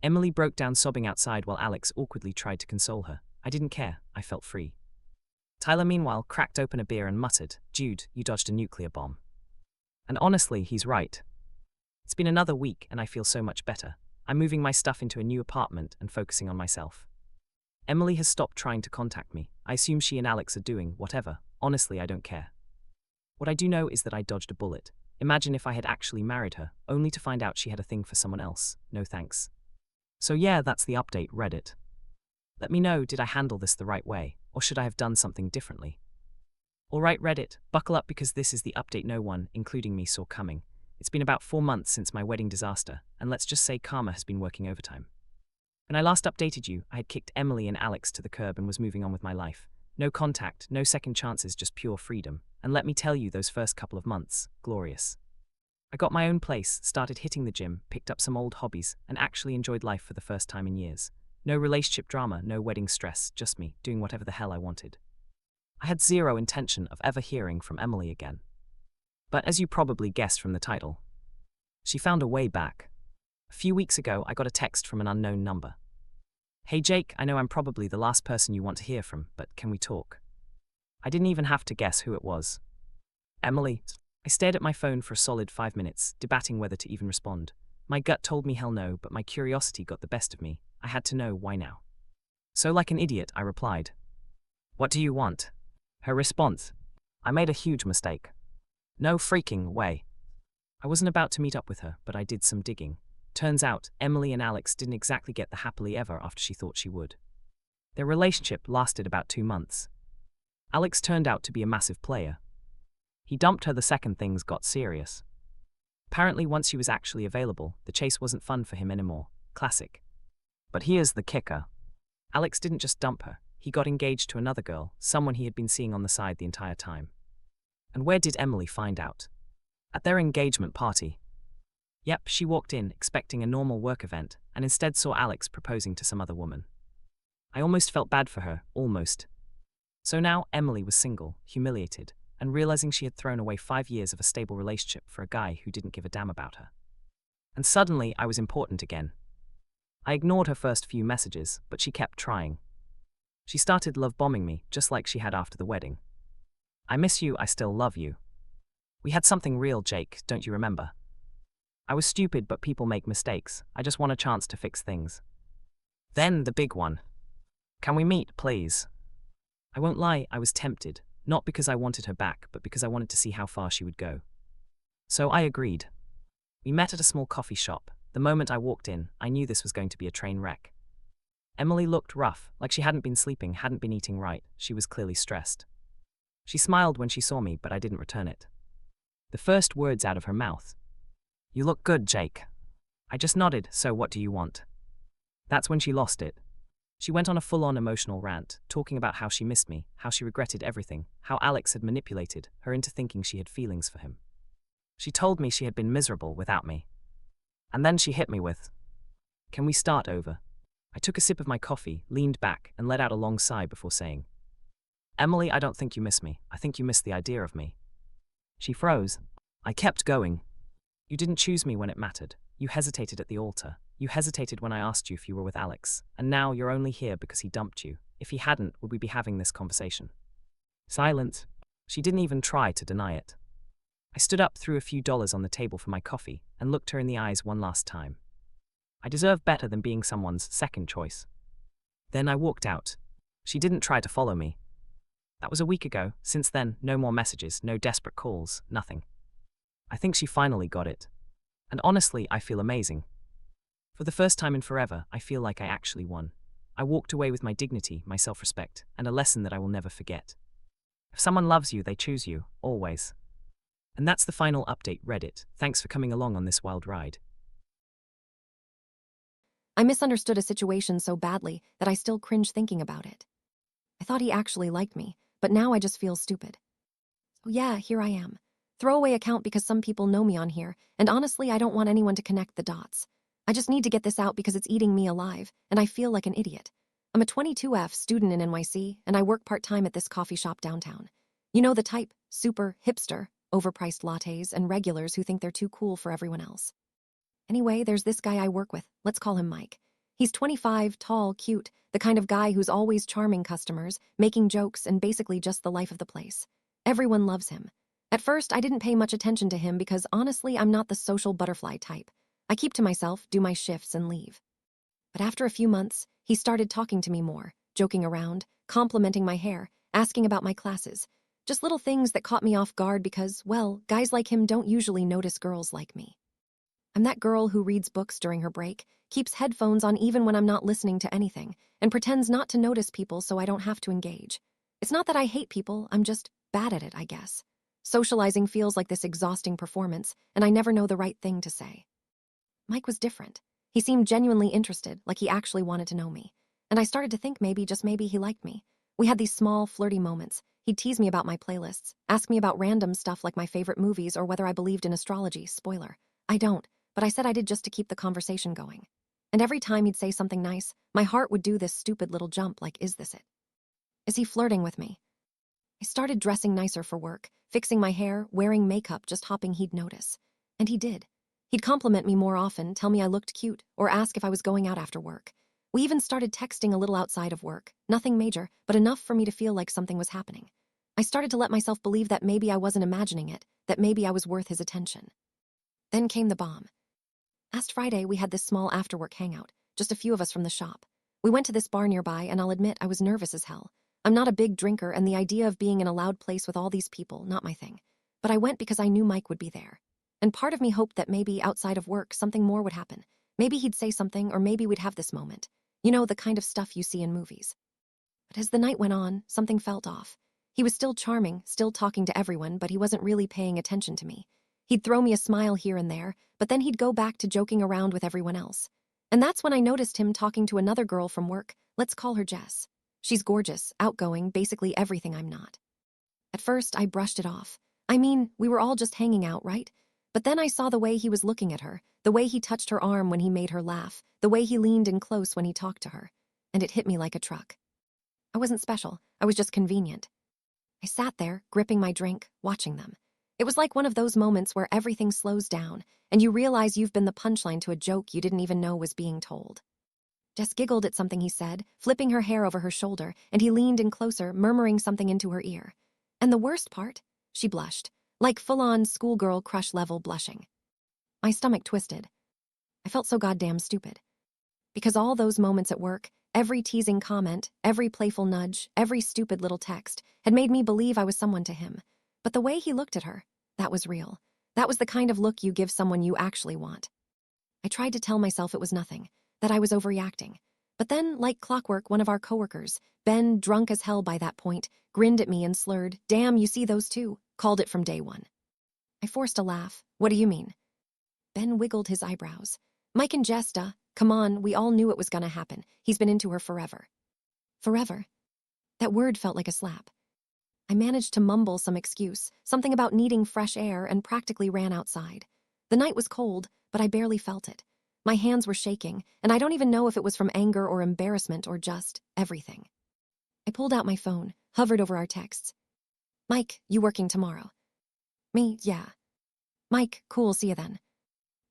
Emily broke down sobbing outside while Alex awkwardly tried to console her. I didn't care, I felt free. Tyler, meanwhile, cracked open a beer and muttered, "Jude, you dodged a nuclear bomb." And honestly, he's right. It's been another week and I feel so much better. I'm moving my stuff into a new apartment and focusing on myself. Emily has stopped trying to contact me. I assume she and Alex are doing whatever. Honestly, I don't care. What I do know is that I dodged a bullet. Imagine if I had actually married her, only to find out she had a thing for someone else. No thanks. So yeah, that's the update, Reddit. Let me know, did I handle this the right way, or should I have done something differently? Alright Reddit, buckle up because this is the update no one, including me, saw coming. It's been about 4 months since my wedding disaster, and let's just say karma has been working overtime. When I last updated you, I had kicked Emily and Alex to the curb and was moving on with my life. No contact, no second chances, just pure freedom. And let me tell you, those first couple of months, glorious. I got my own place, started hitting the gym, picked up some old hobbies, and actually enjoyed life for the first time in years. No relationship drama, no wedding stress, just me, doing whatever the hell I wanted. I had zero intention of ever hearing from Emily again. But as you probably guessed from the title, she found a way back. A few weeks ago, I got a text from an unknown number. "Hey Jake, I know I'm probably the last person you want to hear from, but can we talk?" I didn't even have to guess who it was. Emily. I stared at my phone for a solid 5 minutes, debating whether to even respond. My gut told me hell no, but my curiosity got the best of me. I had to know why now. So like an idiot, I replied, "What do you want?" Her response, "I made a huge mistake." No freaking way. I wasn't about to meet up with her, but I did some digging. Turns out, Emily and Alex didn't exactly get the happily ever after she thought she would. Their relationship lasted about 2 months. Alex turned out to be a massive player. He dumped her the second things got serious. Apparently, once she was actually available, the chase wasn't fun for him anymore. Classic. But here's the kicker. Alex didn't just dump her. He got engaged to another girl, someone he had been seeing on the side the entire time. And where did Emily find out? At their engagement party. Yep, she walked in, expecting a normal work event, and instead saw Alex proposing to some other woman. I almost felt bad for her, almost. So now Emily was single, humiliated, and realizing she had thrown away 5 years of a stable relationship for a guy who didn't give a damn about her. And suddenly I was important again. I ignored her first few messages, but she kept trying. She started love-bombing me, just like she had after the wedding. "I miss you, I still love you. We had something real, Jake, don't you remember? I was stupid, but people make mistakes. I just want a chance to fix things." Then the big one. "Can we meet, please?" I won't lie, I was tempted, not because I wanted her back, but because I wanted to see how far she would go. So I agreed. We met at a small coffee shop. The moment I walked in, I knew this was going to be a train wreck. Emily looked rough, like she hadn't been sleeping, hadn't been eating right. She was clearly stressed. She smiled when she saw me, but I didn't return it. The first words out of her mouth, "You look good, Jake." I just nodded, "So what do you want?" That's when she lost it. She went on a full-on emotional rant, talking about how she missed me, how she regretted everything, how Alex had manipulated her into thinking she had feelings for him. She told me she had been miserable without me. And then she hit me with, "Can we start over?" I took a sip of my coffee, leaned back, and let out a long sigh before saying, "Emily, I don't think you miss me. I think you miss the idea of me." She froze. I kept going. "You didn't choose me when it mattered. You hesitated at the altar. You hesitated when I asked you if you were with Alex. And now you're only here because he dumped you. If he hadn't, would we be having this conversation?" Silence. She didn't even try to deny it. I stood up, threw a few dollars on the table for my coffee, and looked her in the eyes one last time. I deserve better than being someone's second choice. Then I walked out. She didn't try to follow me. That was a week ago. Since then, no more messages, no desperate calls, nothing. I think she finally got it. And honestly, I feel amazing. For the first time in forever, I feel like I actually won. I walked away with my dignity, my self-respect, and a lesson that I will never forget. If someone loves you, they choose you, always. And that's the final update, Reddit. Thanks for coming along on this wild ride. I misunderstood a situation so badly that I still cringe thinking about it. I thought he actually liked me, but now I just feel stupid. Oh yeah, here I am. Throwaway account because some people know me on here, and honestly, I don't want anyone to connect the dots. I just need to get this out because it's eating me alive, and I feel like an idiot. I'm a 22F student in NYC, and I work part-time at this coffee shop downtown. You know the type, super hipster, overpriced lattes and regulars who think they're too cool for everyone else. Anyway, there's this guy I work with. Let's call him Mike. He's 25, tall, cute, the kind of guy who's always charming customers, making jokes, and basically just the life of the place. Everyone loves him. At first, I didn't pay much attention to him because honestly, I'm not the social butterfly type. I keep to myself, do my shifts, and leave. But after a few months, he started talking to me more, joking around, complimenting my hair, asking about my classes. Just little things that caught me off guard because, well, guys like him don't usually notice girls like me. I'm that girl who reads books during her break, keeps headphones on even when I'm not listening to anything, and pretends not to notice people so I don't have to engage. It's not that I hate people, I'm just bad at it, I guess. Socializing feels like this exhausting performance, and I never know the right thing to say. Mike was different. He seemed genuinely interested, like he actually wanted to know me. And I started to think maybe, just maybe, he liked me. We had these small, flirty moments. He'd tease me about my playlists, ask me about random stuff like my favorite movies or whether I believed in astrology. Spoiler, I don't, but I said I did just to keep the conversation going. And every time he'd say something nice, my heart would do this stupid little jump like, is this it? Is he flirting with me? I started dressing nicer for work, fixing my hair, wearing makeup, just hoping he'd notice. And he did. He'd compliment me more often, tell me I looked cute, or ask if I was going out after work. We even started texting a little outside of work, nothing major, but enough for me to feel like something was happening. I started to let myself believe that maybe I wasn't imagining it, that maybe I was worth his attention. Then came the bomb. Last Friday, we had this small after-work hangout, just a few of us from the shop. We went to this bar nearby, and I'll admit I was nervous as hell. I'm not a big drinker, and the idea of being in a loud place with all these people, not my thing. But I went because I knew Mike would be there. And part of me hoped that maybe outside of work, something more would happen. Maybe he'd say something, or maybe we'd have this moment. You know, the kind of stuff you see in movies. But as the night went on, something felt off. He was still charming, still talking to everyone, but he wasn't really paying attention to me. He'd throw me a smile here and there, but then he'd go back to joking around with everyone else. And that's when I noticed him talking to another girl from work. Let's call her Jess. She's gorgeous, outgoing, basically everything I'm not. At first, I brushed it off. I mean, we were all just hanging out, right? But then I saw the way he was looking at her, the way he touched her arm when he made her laugh, the way he leaned in close when he talked to her. And it hit me like a truck. I wasn't special. I was just convenient. I sat there, gripping my drink, watching them. It was like one of those moments where everything slows down, and you realize you've been the punchline to a joke you didn't even know was being told. Jess giggled at something he said, flipping her hair over her shoulder, and he leaned in closer, murmuring something into her ear. And the worst part? She blushed, like full-on schoolgirl crush-level blushing. My stomach twisted. I felt so goddamn stupid. Because all those moments at work, every teasing comment, every playful nudge, every stupid little text, had made me believe I was someone to him. But the way he looked at her, that was real. That was the kind of look you give someone you actually want. I tried to tell myself it was nothing, that I was overreacting. But then, like clockwork, one of our coworkers, Ben, drunk as hell by that point, grinned at me and slurred, "Damn, you see those two," called it from day one. I forced a laugh. What do you mean? Ben wiggled his eyebrows. Mike and Jesta, come on, we all knew it was gonna happen. He's been into her forever. Forever? That word felt like a slap. I managed to mumble some excuse, something about needing fresh air, and practically ran outside. The night was cold, but I barely felt it. My hands were shaking, and I don't even know if it was from anger or embarrassment or just everything. I pulled out my phone, hovered over our texts. Mike, you working tomorrow? Me, yeah. Mike, cool, see you then.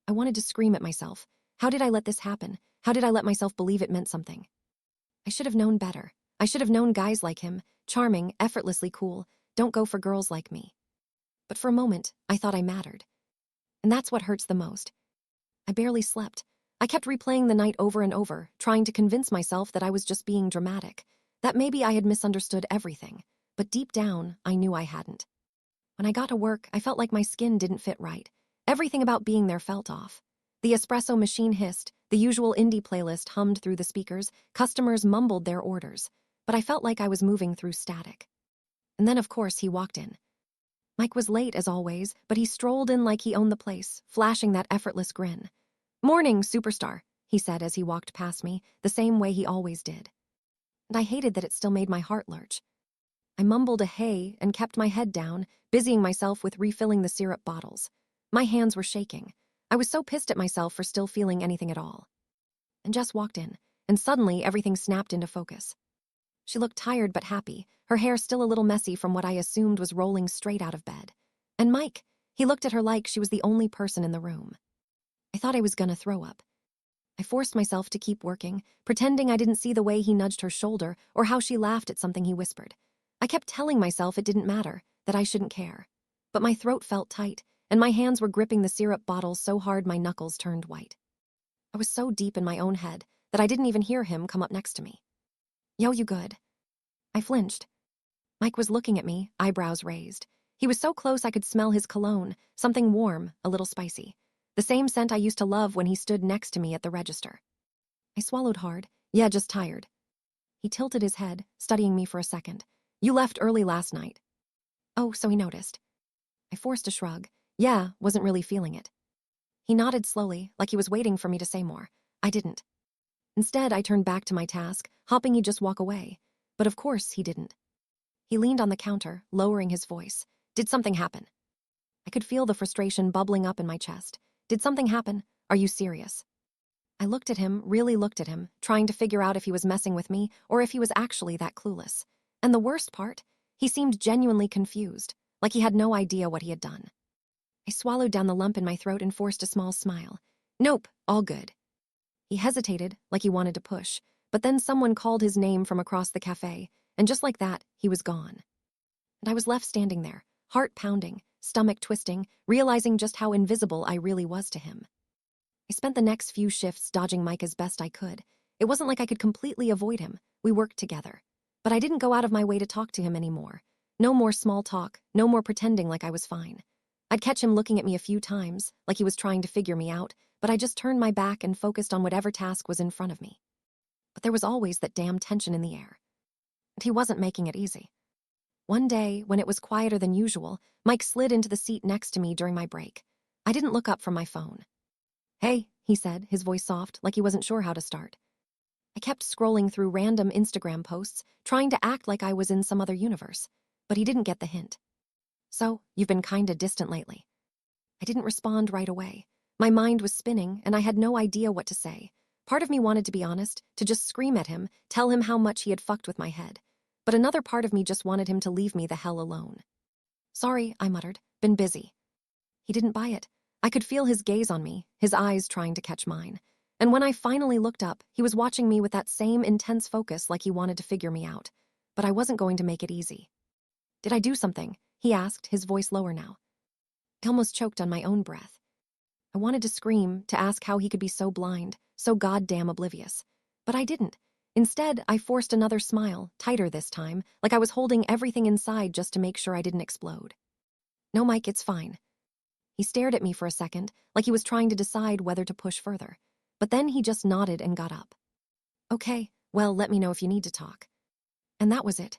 I wanted to scream at myself. How did I let this happen? How did I let myself believe it meant something? I should have known better. I should have known guys like him, charming, effortlessly cool, don't go for girls like me. But for a moment, I thought I mattered. And that's what hurts the most. I barely slept. I kept replaying the night over and over, trying to convince myself that I was just being dramatic, that maybe I had misunderstood everything. But deep down, I knew I hadn't. When I got to work, I felt like my skin didn't fit right. Everything about being there felt off. The espresso machine hissed, the usual indie playlist hummed through the speakers, customers mumbled their orders. But I felt like I was moving through static. And then, of course, he walked in. Mike was late, as always, but he strolled in like he owned the place, flashing that effortless grin. "Morning, superstar," he said as he walked past me, the same way he always did. And I hated that it still made my heart lurch. I mumbled a hey and kept my head down, busying myself with refilling the syrup bottles. My hands were shaking. I was so pissed at myself for still feeling anything at all. And Jess walked in, and suddenly everything snapped into focus. She looked tired but happy, her hair still a little messy from what I assumed was rolling straight out of bed. And Mike, he looked at her like she was the only person in the room. I thought I was gonna throw up. I forced myself to keep working, pretending I didn't see the way he nudged her shoulder or how she laughed at something he whispered. I kept telling myself it didn't matter, that I shouldn't care. But my throat felt tight, and my hands were gripping the syrup bottle so hard my knuckles turned white. I was so deep in my own head that I didn't even hear him come up next to me. Yo, you good? I flinched. Mike was looking at me, eyebrows raised. He was so close I could smell his cologne, something warm, a little spicy. The same scent I used to love when he stood next to me at the register. I swallowed hard. Yeah, just tired. He tilted his head, studying me for a second. You left early last night. Oh, so he noticed. I forced a shrug. Yeah, wasn't really feeling it. He nodded slowly, like he was waiting for me to say more. I didn't. Instead, I turned back to my task, hoping he'd just walk away. But of course, he didn't. He leaned on the counter, lowering his voice. Did something happen? I could feel the frustration bubbling up in my chest. Did something happen? Are you serious? I looked at him, really looked at him, trying to figure out if he was messing with me or if he was actually that clueless. And the worst part, he seemed genuinely confused, like he had no idea what he had done. I swallowed down the lump in my throat and forced a small smile. Nope, all good. He hesitated, like he wanted to push, but then someone called his name from across the cafe, and just like that, he was gone. And I was left standing there, heart pounding, stomach twisting, realizing just how invisible I really was to him. I spent the next few shifts dodging Mike as best I could. It wasn't like I could completely avoid him. We worked together. But I didn't go out of my way to talk to him anymore. No more small talk, no more pretending like I was fine. I'd catch him looking at me a few times, like he was trying to figure me out, but I just turned my back and focused on whatever task was in front of me. But there was always that damn tension in the air. And he wasn't making it easy. One day, when it was quieter than usual, Mike slid into the seat next to me during my break. I didn't look up from my phone. Hey, he said, his voice soft, like he wasn't sure how to start. I kept scrolling through random Instagram posts, trying to act like I was in some other universe, but he didn't get the hint. So, you've been kinda distant lately. I didn't respond right away. My mind was spinning, and I had no idea what to say. Part of me wanted to be honest, to just scream at him, tell him how much he had fucked with my head. But another part of me just wanted him to leave me the hell alone. Sorry, I muttered. Been busy. He didn't buy it. I could feel his gaze on me, his eyes trying to catch mine. And when I finally looked up, he was watching me with that same intense focus like he wanted to figure me out. But I wasn't going to make it easy. Did I do something? He asked, his voice lower now. I almost choked on my own breath. I wanted to scream, to ask how he could be so blind, so goddamn oblivious. But I didn't. Instead, I forced another smile, tighter this time, like I was holding everything inside just to make sure I didn't explode. No, Mike, it's fine. He stared at me for a second, like he was trying to decide whether to push further. But then he just nodded and got up. Okay, well, let me know if you need to talk. And that was it.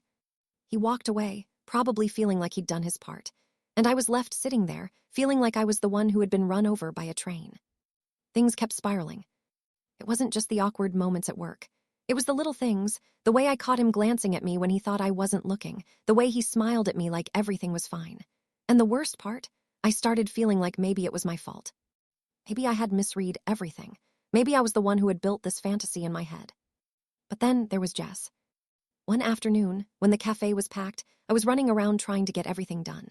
He walked away, probably feeling like he'd done his part. And I was left sitting there, feeling like I was the one who had been run over by a train. Things kept spiraling. It wasn't just the awkward moments at work. It was the little things, the way I caught him glancing at me when he thought I wasn't looking, the way he smiled at me like everything was fine. And the worst part, I started feeling like maybe it was my fault. Maybe I had misread everything. Maybe I was the one who had built this fantasy in my head. But then there was Jess. One afternoon, when the cafe was packed, I was running around trying to get everything done.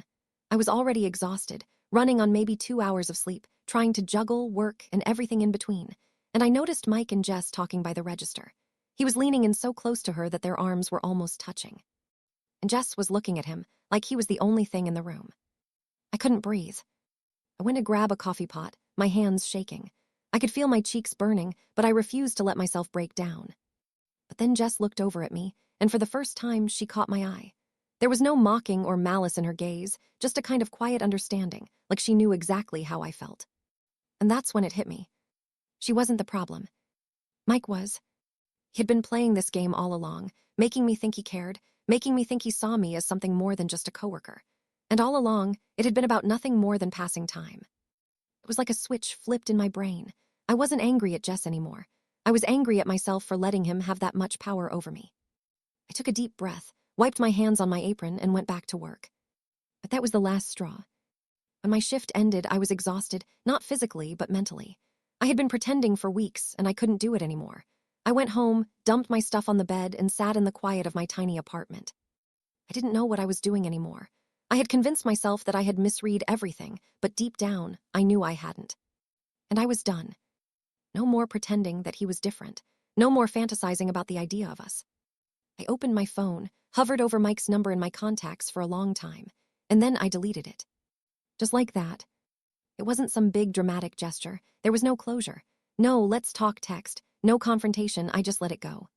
I was already exhausted, running on maybe 2 hours of sleep, trying to juggle, work, and everything in between. And I noticed Mike and Jess talking by the register. He was leaning in so close to her that their arms were almost touching. And Jess was looking at him like he was the only thing in the room. I couldn't breathe. I went to grab a coffee pot, my hands shaking. I could feel my cheeks burning, but I refused to let myself break down. But then Jess looked over at me, and for the first time, she caught my eye. There was no mocking or malice in her gaze, just a kind of quiet understanding, like she knew exactly how I felt. And that's when it hit me. She wasn't the problem. Mike was. He had been playing this game all along, making me think he cared, making me think he saw me as something more than just a coworker. And all along, it had been about nothing more than passing time. It was like a switch flipped in my brain. I wasn't angry at Jess anymore. I was angry at myself for letting him have that much power over me. I took a deep breath, wiped my hands on my apron, and went back to work. But that was the last straw. When my shift ended, I was exhausted, not physically, but mentally. I had been pretending for weeks, and I couldn't do it anymore. I went home, dumped my stuff on the bed, and sat in the quiet of my tiny apartment. I didn't know what I was doing anymore. I had convinced myself that I had misread everything, but deep down, I knew I hadn't. And I was done. No more pretending that he was different. No more fantasizing about the idea of us. I opened my phone, hovered over Mike's number in my contacts for a long time, and then I deleted it. Just like that. It wasn't some big dramatic gesture. There was no closure. No let's talk text. No confrontation. I just let it go.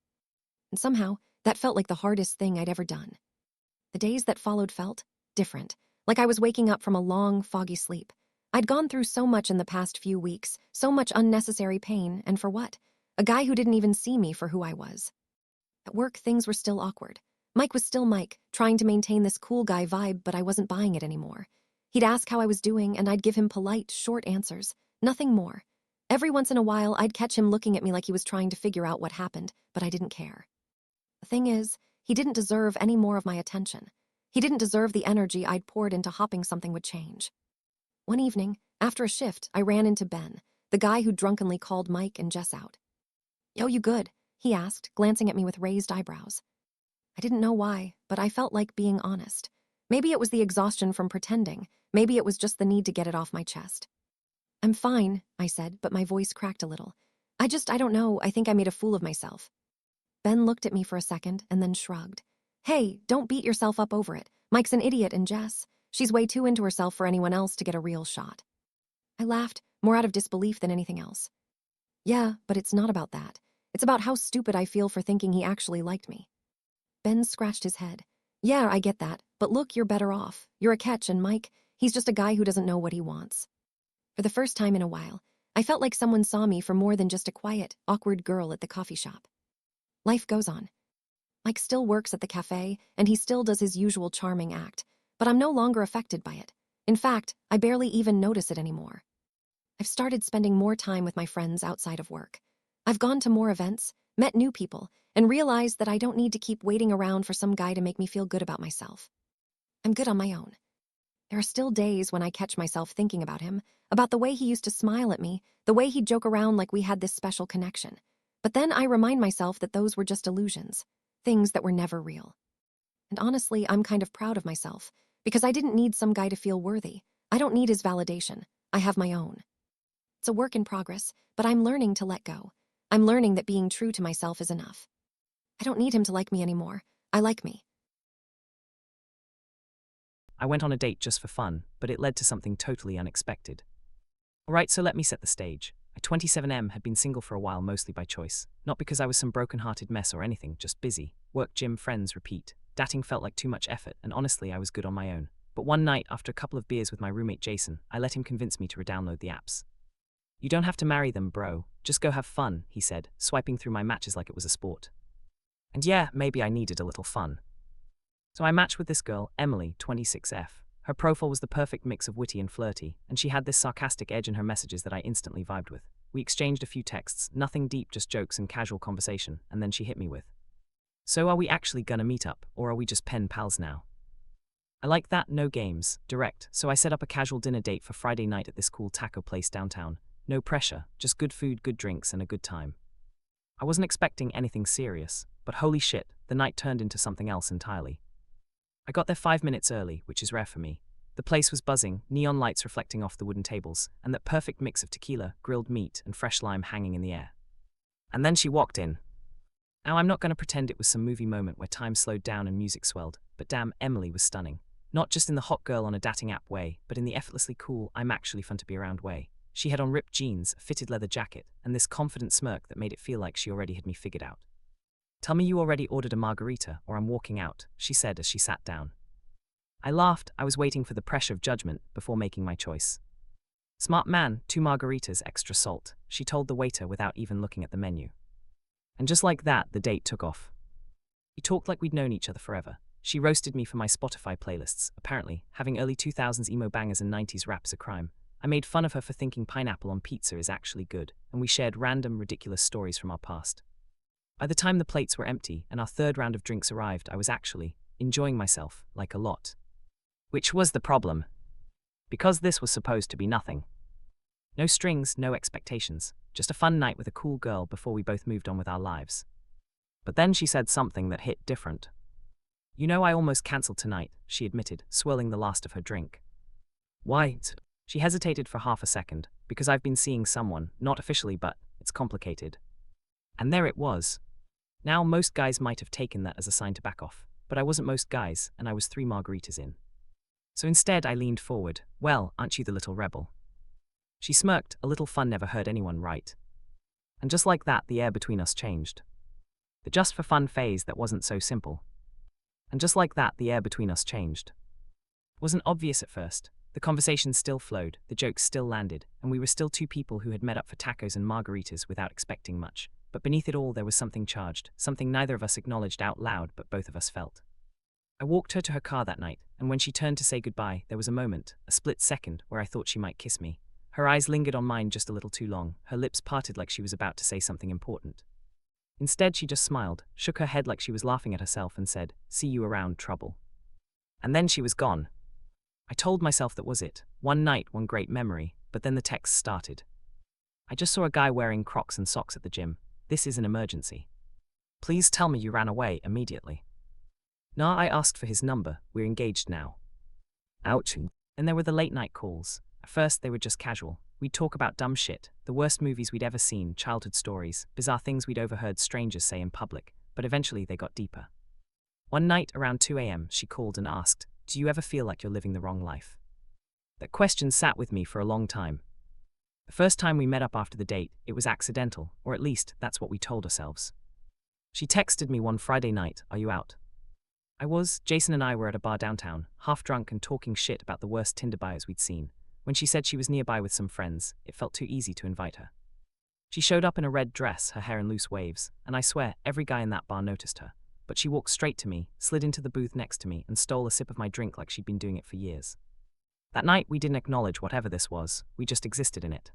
And somehow, that felt like the hardest thing I'd ever done. The days that followed felt different, like I was waking up from a long, foggy sleep. I'd gone through so much in the past few weeks, so much unnecessary pain, and for what? A guy who didn't even see me for who I was. At work, things were still awkward. Mike was still Mike, trying to maintain this cool guy vibe, but I wasn't buying it anymore. He'd ask how I was doing, and I'd give him polite, short answers. Nothing more. Every once in a while, I'd catch him looking at me like he was trying to figure out what happened, but I didn't care. The thing is, he didn't deserve any more of my attention. He didn't deserve the energy I'd poured into hoping something would change. One evening, after a shift, I ran into Ben, the guy who drunkenly called Mike and Jess out. "Yo, you good?" he asked, glancing at me with raised eyebrows. I didn't know why, but I felt like being honest. Maybe it was the exhaustion from pretending. Maybe it was just the need to get it off my chest. "I'm fine," I said, but my voice cracked a little. I don't know, I think I made a fool of myself." Ben looked at me for a second and then shrugged. "Hey, don't beat yourself up over it. Mike's an idiot and Jess, she's way too into herself for anyone else to get a real shot." I laughed, more out of disbelief than anything else. "Yeah, but it's not about that. It's about how stupid I feel for thinking he actually liked me." Ben scratched his head. "Yeah, I get that, but look, you're better off. You're a catch, and Mike, he's just a guy who doesn't know what he wants." For the first time in a while, I felt like someone saw me for more than just a quiet, awkward girl at the coffee shop. Life goes on. Mike still works at the cafe, and he still does his usual charming act, but I'm no longer affected by it. In fact, I barely even notice it anymore. I've started spending more time with my friends outside of work. I've gone to more events, met new people, and realized that I don't need to keep waiting around for some guy to make me feel good about myself. I'm good on my own. There are still days when I catch myself thinking about him, about the way he used to smile at me, the way he'd joke around like we had this special connection. But then I remind myself that those were just illusions, things that were never real. And honestly, I'm kind of proud of myself, because I didn't need some guy to feel worthy. I don't need his validation. I have my own. It's a work in progress, but I'm learning to let go. I'm learning that being true to myself is enough. I don't need him to like me anymore. I like me. I went on a date just for fun, but it led to something totally unexpected. Alright, so let me set the stage. I, 27M, had been single for a while, mostly by choice. Not because I was some broken-hearted mess or anything, just busy. Work, gym, friends, repeat. Dating felt like too much effort, and honestly, I was good on my own. But one night, after a couple of beers with my roommate Jason, I let him convince me to re-download the apps. "You don't have to marry them, bro. Just go have fun," he said, swiping through my matches like it was a sport. And yeah, maybe I needed a little fun. So I matched with this girl, Emily, 26F. Her profile was the perfect mix of witty and flirty, and she had this sarcastic edge in her messages that I instantly vibed with. We exchanged a few texts, nothing deep, just jokes and casual conversation, and then she hit me with, "So are we actually gonna meet up, or are we just pen pals now?" I like that, no games, direct, so I set up a casual dinner date for Friday night at this cool taco place downtown. No pressure, just good food, good drinks, and a good time. I wasn't expecting anything serious, but holy shit, the night turned into something else entirely. I got there 5 minutes early, which is rare for me. The place was buzzing, neon lights reflecting off the wooden tables, and that perfect mix of tequila, grilled meat, and fresh lime hanging in the air. And then she walked in. Now, I'm not going to pretend it was some movie moment where time slowed down and music swelled, but damn, Emily was stunning. Not just in the hot girl on a dating app way, but in the effortlessly cool, I'm actually fun to be around way. She had on ripped jeans, a fitted leather jacket, and this confident smirk that made it feel like she already had me figured out. "Tell me you already ordered a margarita, or I'm walking out," she said as she sat down. I laughed. I was waiting for the pressure of judgment before making my choice. "Smart man, 2 margaritas, extra salt," she told the waiter without even looking at the menu. And just like that, the date took off. We talked like we'd known each other forever. She roasted me for my Spotify playlists. Apparently, having early 2000s emo bangers and 90s rap is a crime. I made fun of her for thinking pineapple on pizza is actually good, and we shared random, ridiculous stories from our past. By the time the plates were empty and our third round of drinks arrived, I was actually enjoying myself, like a lot. Which was the problem. Because this was supposed to be nothing. No strings, no expectations. just a fun night with a cool girl before we both moved on with our lives. But then she said something that hit different. You know, I almost cancelled tonight, she admitted, swirling the last of her drink. Why? She hesitated for half a second, because I've been seeing someone, not officially, but it's complicated. And there it was. Now, most guys might have taken that as a sign to back off, but I wasn't most guys, and I was 3 margaritas in. So instead, I leaned forward. Well, aren't you the little rebel? She smirked, a little fun never hurt anyone, right? And just like that, the air between us changed. The just for fun phase that wasn't so simple. And just like that, the air between us changed. It wasn't obvious at first. The conversation still flowed, the jokes still landed, and we were still 2 people who had met up for tacos and margaritas without expecting much. But beneath it all, there was something charged, something neither of us acknowledged out loud, but both of us felt. I walked her to her car that night, and when she turned to say goodbye, there was a moment, a split second, where I thought she might kiss me. Her eyes lingered on mine just a little too long, her lips parted like she was about to say something important. Instead, she just smiled, shook her head like she was laughing at herself, and said, "See you around, trouble." And then she was gone. I told myself that was it. One night, one great memory, but then the texts started. I just saw a guy wearing Crocs and socks at the gym. This is an emergency. Please tell me you ran away immediately. Nah, I asked for his number. We're engaged now. Ouch. And there were the late night calls. At first, they were just casual. We'd talk about dumb shit, the worst movies we'd ever seen, childhood stories, bizarre things we'd overheard strangers say in public, but eventually they got deeper. One night, around 2 a.m., she called and asked, "Do you ever feel like you're living the wrong life?" That question sat with me for a long time. The first time we met up after the date, it was accidental, or at least, that's what we told ourselves. She texted me one Friday night, "Are you out?" I was. Jason and I were at a bar downtown, half drunk and talking shit about the worst Tinder bios we'd seen. When she said she was nearby with some friends, it felt too easy to invite her. She showed up in a red dress, her hair in loose waves, and I swear, every guy in that bar noticed her. But she walked straight to me, slid into the booth next to me, and stole a sip of my drink like she'd been doing it for years. That night, we didn't acknowledge whatever this was, we just existed in it.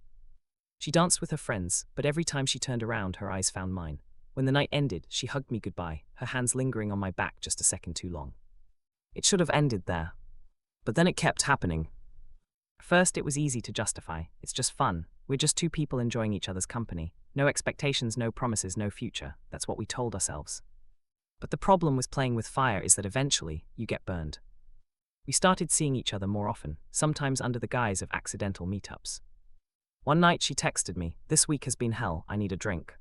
She danced with her friends, but every time she turned around, her eyes found mine. When the night ended, she hugged me goodbye, her hands lingering on my back just a second too long. It should have ended there. But then it kept happening. First, it was easy to justify. It's just fun. We're just 2 people enjoying each other's company. No expectations, no promises, no future. That's what we told ourselves. But the problem with playing with fire is that eventually, you get burned. We started seeing each other more often, sometimes under the guise of accidental meetups. One night she texted me, "This week has been hell, I need a drink."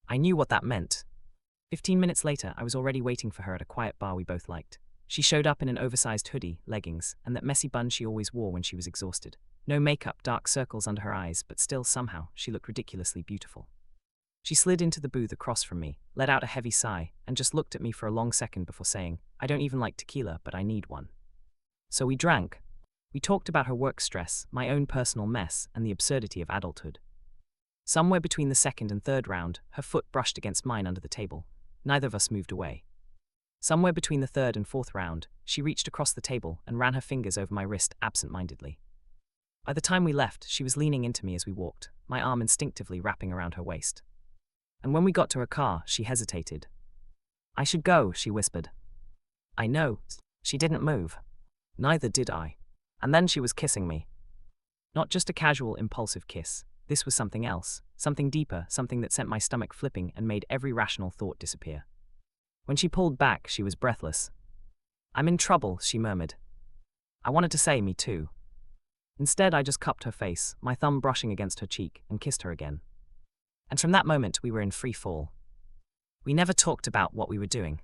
I knew what that meant. 15 minutes later, I was already waiting for her at a quiet bar we both liked. She showed up in an oversized hoodie, leggings, and that messy bun she always wore when she was exhausted. No makeup, dark circles under her eyes, but still, somehow, she looked ridiculously beautiful. She slid into the booth across from me, let out a heavy sigh, and just looked at me for a long second before saying, "I don't even like tequila, but I need one." So we drank. We talked about her work stress, my own personal mess, and the absurdity of adulthood. Somewhere between the second and third round, her foot brushed against mine under the table. Neither of us moved away. Somewhere between the third and fourth round, she reached across the table and ran her fingers over my wrist absent-mindedly. By the time we left, she was leaning into me as we walked, my arm instinctively wrapping around her waist. And when we got to her car, she hesitated. "I should go," she whispered. I know. She didn't move. Neither did I. And then she was kissing me. Not just a casual, impulsive kiss. This was something else, something deeper, something that sent my stomach flipping and made every rational thought disappear. When she pulled back, she was breathless. "I'm in trouble," she murmured. I wanted to say, "Me too." Instead, I just cupped her face, my thumb brushing against her cheek, and kissed her again. And from that moment, we were in free fall. We never talked about what we were doing.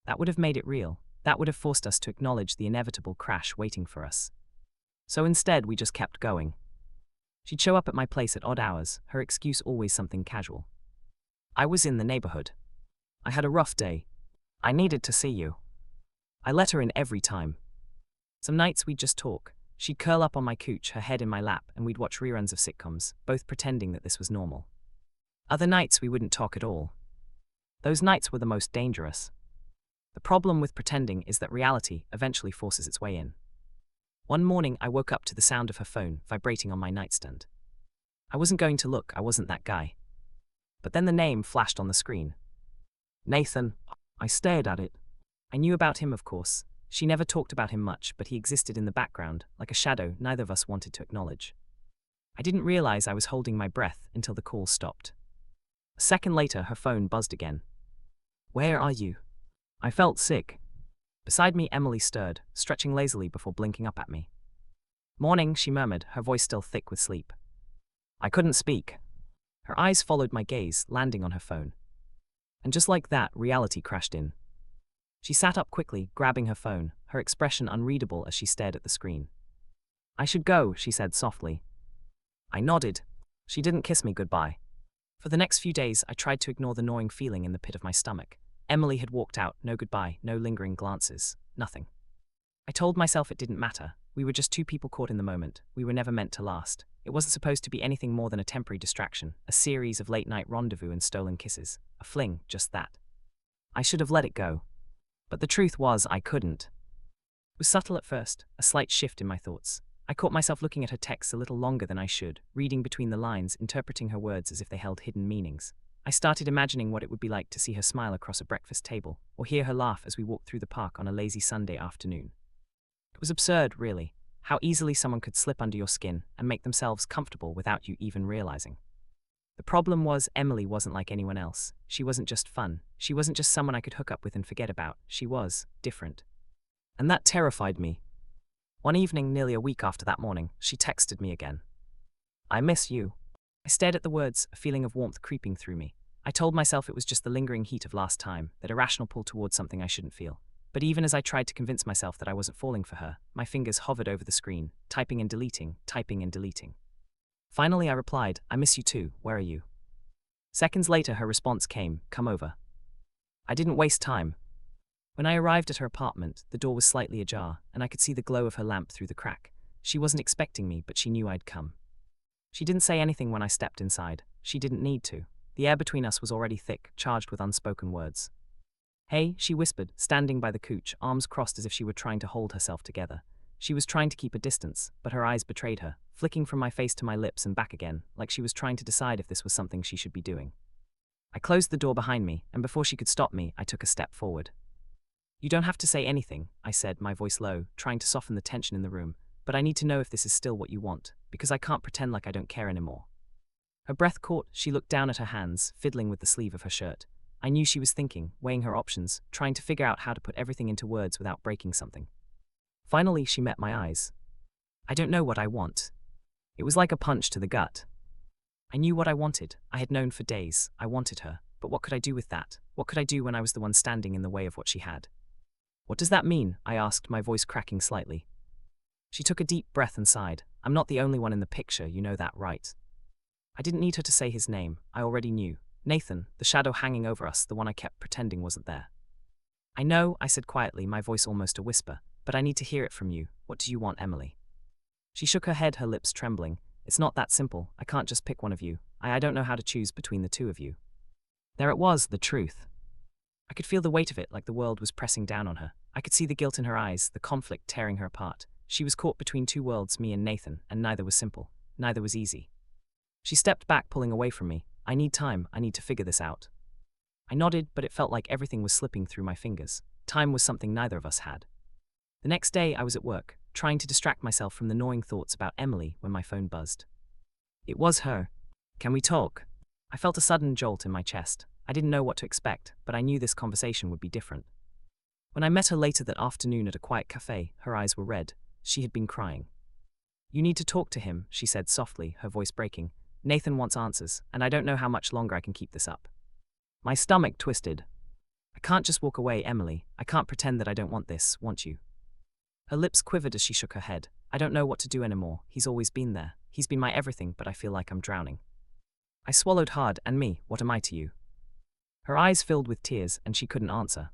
That would have made it real. That would have forced us to acknowledge the inevitable crash waiting for us. So instead, we just kept going. She'd show up at my place at odd hours, her excuse always something casual. I was in the neighborhood. I had a rough day. I needed to see you. I let her in every time. Some nights we'd just talk. She'd curl up on my couch, her head in my lap, and we'd watch reruns of sitcoms, both pretending that this was normal. Other nights we wouldn't talk at all. Those nights were the most dangerous. The problem with pretending is that reality eventually forces its way in. One morning, I woke up to the sound of her phone vibrating on my nightstand. I wasn't going to look, I wasn't that guy. But then the name flashed on the screen. Nathan. I stared at it. I knew about him, of course. She never talked about him much, but he existed in the background, like a shadow neither of us wanted to acknowledge. I didn't realize I was holding my breath until the call stopped. A second later, her phone buzzed again. Where are you? I felt sick. Beside me, Emily stirred, stretching lazily before blinking up at me. Morning, she murmured, her voice still thick with sleep. I couldn't speak. Her eyes followed my gaze, landing on her phone. And just like that, reality crashed in. She sat up quickly, grabbing her phone, her expression unreadable as she stared at the screen. I should go, she said softly. I nodded. She didn't kiss me goodbye. For the next few days, I tried to ignore the gnawing feeling in the pit of my stomach. Emily had walked out, no goodbye, no lingering glances, nothing. I told myself it didn't matter. We were just two people caught in the moment. We were never meant to last. It wasn't supposed to be anything more than a temporary distraction, a series of late-night rendezvous and stolen kisses. A fling, just that. I should have let it go. But the truth was, I couldn't. It was subtle at first, a slight shift in my thoughts. I caught myself looking at her texts a little longer than I should, reading between the lines, interpreting her words as if they held hidden meanings. I started imagining what it would be like to see her smile across a breakfast table, or hear her laugh as we walked through the park on a lazy Sunday afternoon. It was absurd, really, how easily someone could slip under your skin and make themselves comfortable without you even realizing. The problem was, Emily wasn't like anyone else. She wasn't just fun. She wasn't just someone I could hook up with and forget about. She was different. And that terrified me. One evening, nearly a week after that morning, she texted me again. I miss you. I stared at the words, a feeling of warmth creeping through me. I told myself it was just the lingering heat of last time, that irrational pull towards something I shouldn't feel. But even as I tried to convince myself that I wasn't falling for her, my fingers hovered over the screen, typing and deleting, typing and deleting. Finally, I replied, I miss you too, where are you? Seconds later, her response came, come over. I didn't waste time. When I arrived at her apartment, the door was slightly ajar, and I could see the glow of her lamp through the crack. She wasn't expecting me, but she knew I'd come. She didn't say anything when I stepped inside. She didn't need to. The air between us was already thick, charged with unspoken words. Hey, she whispered, standing by the couch, arms crossed as if she were trying to hold herself together. She was trying to keep a distance, but her eyes betrayed her, flicking from my face to my lips and back again, like she was trying to decide if this was something she should be doing. I closed the door behind me, and before she could stop me, I took a step forward. You don't have to say anything, I said, my voice low, trying to soften the tension in the room, but I need to know if this is still what you want, because I can't pretend like I don't care anymore. Her breath caught, she looked down at her hands, fiddling with the sleeve of her shirt. I knew she was thinking, weighing her options, trying to figure out how to put everything into words without breaking something. Finally, she met my eyes. I don't know what I want. It was like a punch to the gut. I knew what I wanted. I had known for days. I wanted her. But what could I do with that? What could I do when I was the one standing in the way of what she had? What does that mean? I asked, my voice cracking slightly. She took a deep breath and sighed. I'm not the only one in the picture, you know that, right? I didn't need her to say his name. I already knew. Nathan, the shadow hanging over us, the one I kept pretending wasn't there. I know, I said quietly, my voice almost a whisper, but I need to hear it from you. What do you want, Emily? She shook her head, her lips trembling. It's not that simple. I can't just pick one of you. I don't know how to choose between the two of you. There it was, the truth. I could feel the weight of it, like the world was pressing down on her. I could see the guilt in her eyes, the conflict tearing her apart. She was caught between two worlds, me and Nathan, and neither was simple. Neither was easy. She stepped back, pulling away from me. I need time. I need to figure this out. I nodded, but it felt like everything was slipping through my fingers. Time was something neither of us had. The next day, I was at work, trying to distract myself from the gnawing thoughts about Emily when my phone buzzed. It was her. Can we talk? I felt a sudden jolt in my chest. I didn't know what to expect, but I knew this conversation would be different. When I met her later that afternoon at a quiet cafe, her eyes were red. She had been crying. You need to talk to him, she said softly, her voice breaking. Nathan wants answers, and I don't know how much longer I can keep this up. My stomach twisted. I can't just walk away, Emily. I can't pretend that I don't want this, want you. Her lips quivered as she shook her head. I don't know what to do anymore. He's always been there. He's been my everything, but I feel like I'm drowning. I swallowed hard, and me, what am I to you? Her eyes filled with tears, and she couldn't answer.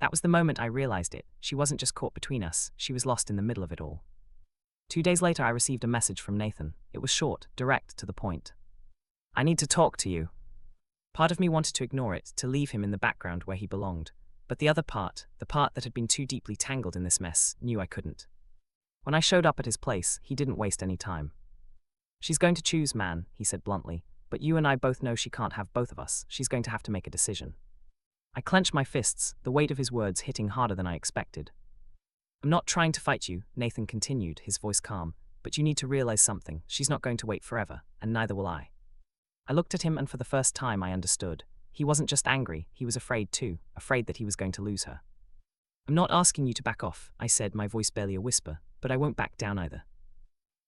That was the moment I realized it. She wasn't just caught between us, she was lost in the middle of it all. 2 days later, I received a message from Nathan. It was short, direct, to the point. I need to talk to you. Part of me wanted to ignore it, to leave him in the background where he belonged. But the other part, the part that had been too deeply tangled in this mess, knew I couldn't. When I showed up at his place, he didn't waste any time. She's going to choose, man, he said bluntly. But you and I both know she can't have both of us. She's going to have to make a decision. I clenched my fists, the weight of his words hitting harder than I expected. I'm not trying to fight you, Nathan continued, his voice calm, but you need to realize something. She's not going to wait forever, and neither will I. I looked at him, and for the first time I understood. He wasn't just angry, he was afraid too, afraid that he was going to lose her. I'm not asking you to back off, I said, my voice barely a whisper, but I won't back down either.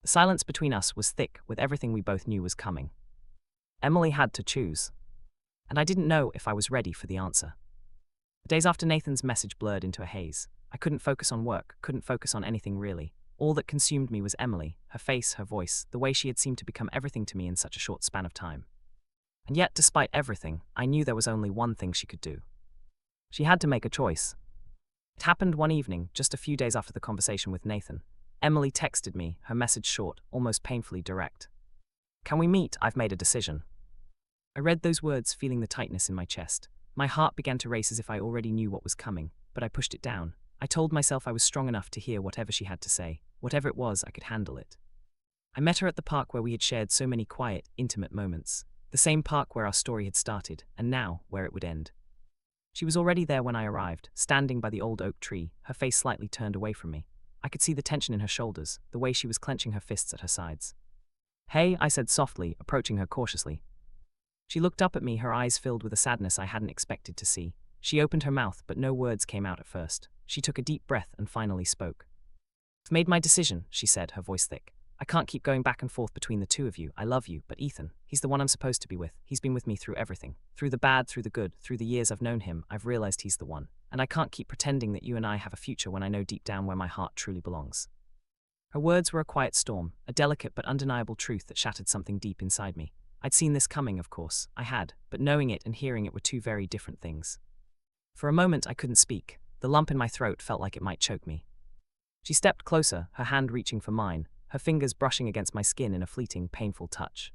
The silence between us was thick with everything we both knew was coming. Emily had to choose. And I didn't know if I was ready for the answer. The days after Nathan's message blurred into a haze. I couldn't focus on work, couldn't focus on anything really. All that consumed me was Emily, her face, her voice, the way she had seemed to become everything to me in such a short span of time. And yet, despite everything, I knew there was only one thing she could do. She had to make a choice. It happened one evening, just a few days after the conversation with Nathan. Emily texted me, her message short, almost painfully direct. Can we meet? I've made a decision. I read those words, feeling the tightness in my chest. My heart began to race as if I already knew what was coming, but I pushed it down. I told myself I was strong enough to hear whatever she had to say. Whatever it was, I could handle it. I met her at the park where we had shared so many quiet, intimate moments. The same park where our story had started, and now where it would end. She was already there when I arrived, standing by the old oak tree, her face slightly turned away from me. I could see the tension in her shoulders, the way she was clenching her fists at her sides. Hey, I said softly, approaching her cautiously. She looked up at me, her eyes filled with a sadness I hadn't expected to see. She opened her mouth, but no words came out at first. She took a deep breath and finally spoke. I've made my decision, she said, her voice thick. I can't keep going back and forth between the two of you. I love you, but Ethan, he's the one I'm supposed to be with. He's been with me through everything. Through the bad, through the good, through the years I've known him, I've realized he's the one. And I can't keep pretending that you and I have a future when I know deep down where my heart truly belongs. Her words were a quiet storm, a delicate but undeniable truth that shattered something deep inside me. I'd seen this coming, of course, I had, but knowing it and hearing it were two very different things. For a moment I couldn't speak. The lump in my throat felt like it might choke me. She stepped closer, her hand reaching for mine, her fingers brushing against my skin in a fleeting, painful touch.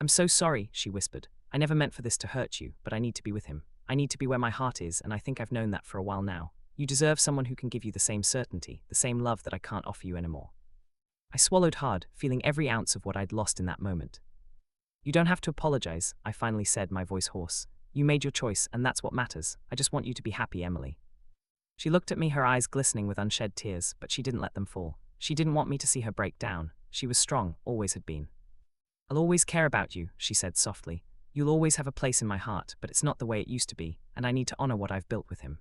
I'm so sorry, she whispered. I never meant for this to hurt you, but I need to be with him. I need to be where my heart is, and I think I've known that for a while now. You deserve someone who can give you the same certainty, the same love that I can't offer you anymore. I swallowed hard, feeling every ounce of what I'd lost in that moment. You don't have to apologize, I finally said, my voice hoarse. You made your choice, and that's what matters. I just want you to be happy, Emily. She looked at me, her eyes glistening with unshed tears, but she didn't let them fall. She didn't want me to see her break down. She was strong, always had been. I'll always care about you, she said softly. You'll always have a place in my heart, but it's not the way it used to be, and I need to honor what I've built with him.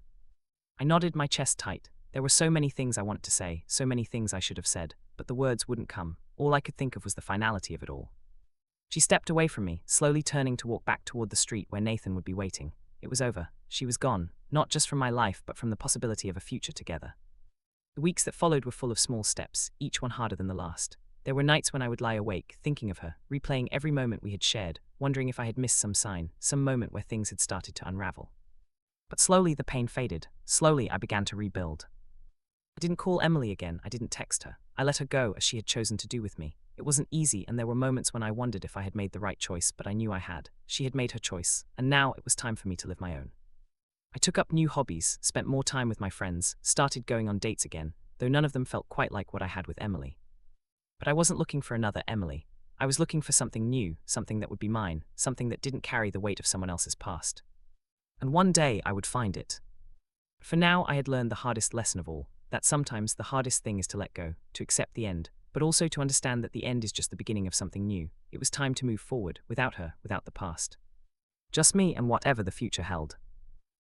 I nodded, my chest tight. There were so many things I wanted to say, so many things I should have said, but the words wouldn't come. All I could think of was the finality of it all. She stepped away from me, slowly turning to walk back toward the street where Nathan would be waiting. It was over. She was gone, not just from my life, but from the possibility of a future together. The weeks that followed were full of small steps, each one harder than the last. There were nights when I would lie awake, thinking of her, replaying every moment we had shared, wondering if I had missed some sign, some moment where things had started to unravel. But slowly the pain faded. Slowly I began to rebuild. I didn't call Emily again, I didn't text her. I let her go as she had chosen to do with me. It wasn't easy, and there were moments when I wondered if I had made the right choice, but I knew I had. She had made her choice, and now it was time for me to live my own. I took up new hobbies, spent more time with my friends, started going on dates again, though none of them felt quite like what I had with Emily. But I wasn't looking for another Emily. I was looking for something new, something that would be mine, something that didn't carry the weight of someone else's past. And one day I would find it. For now I had learned the hardest lesson of all, that sometimes the hardest thing is to let go, to accept the end, but also to understand that the end is just the beginning of something new. It was time to move forward, without her, without the past. Just me and whatever the future held.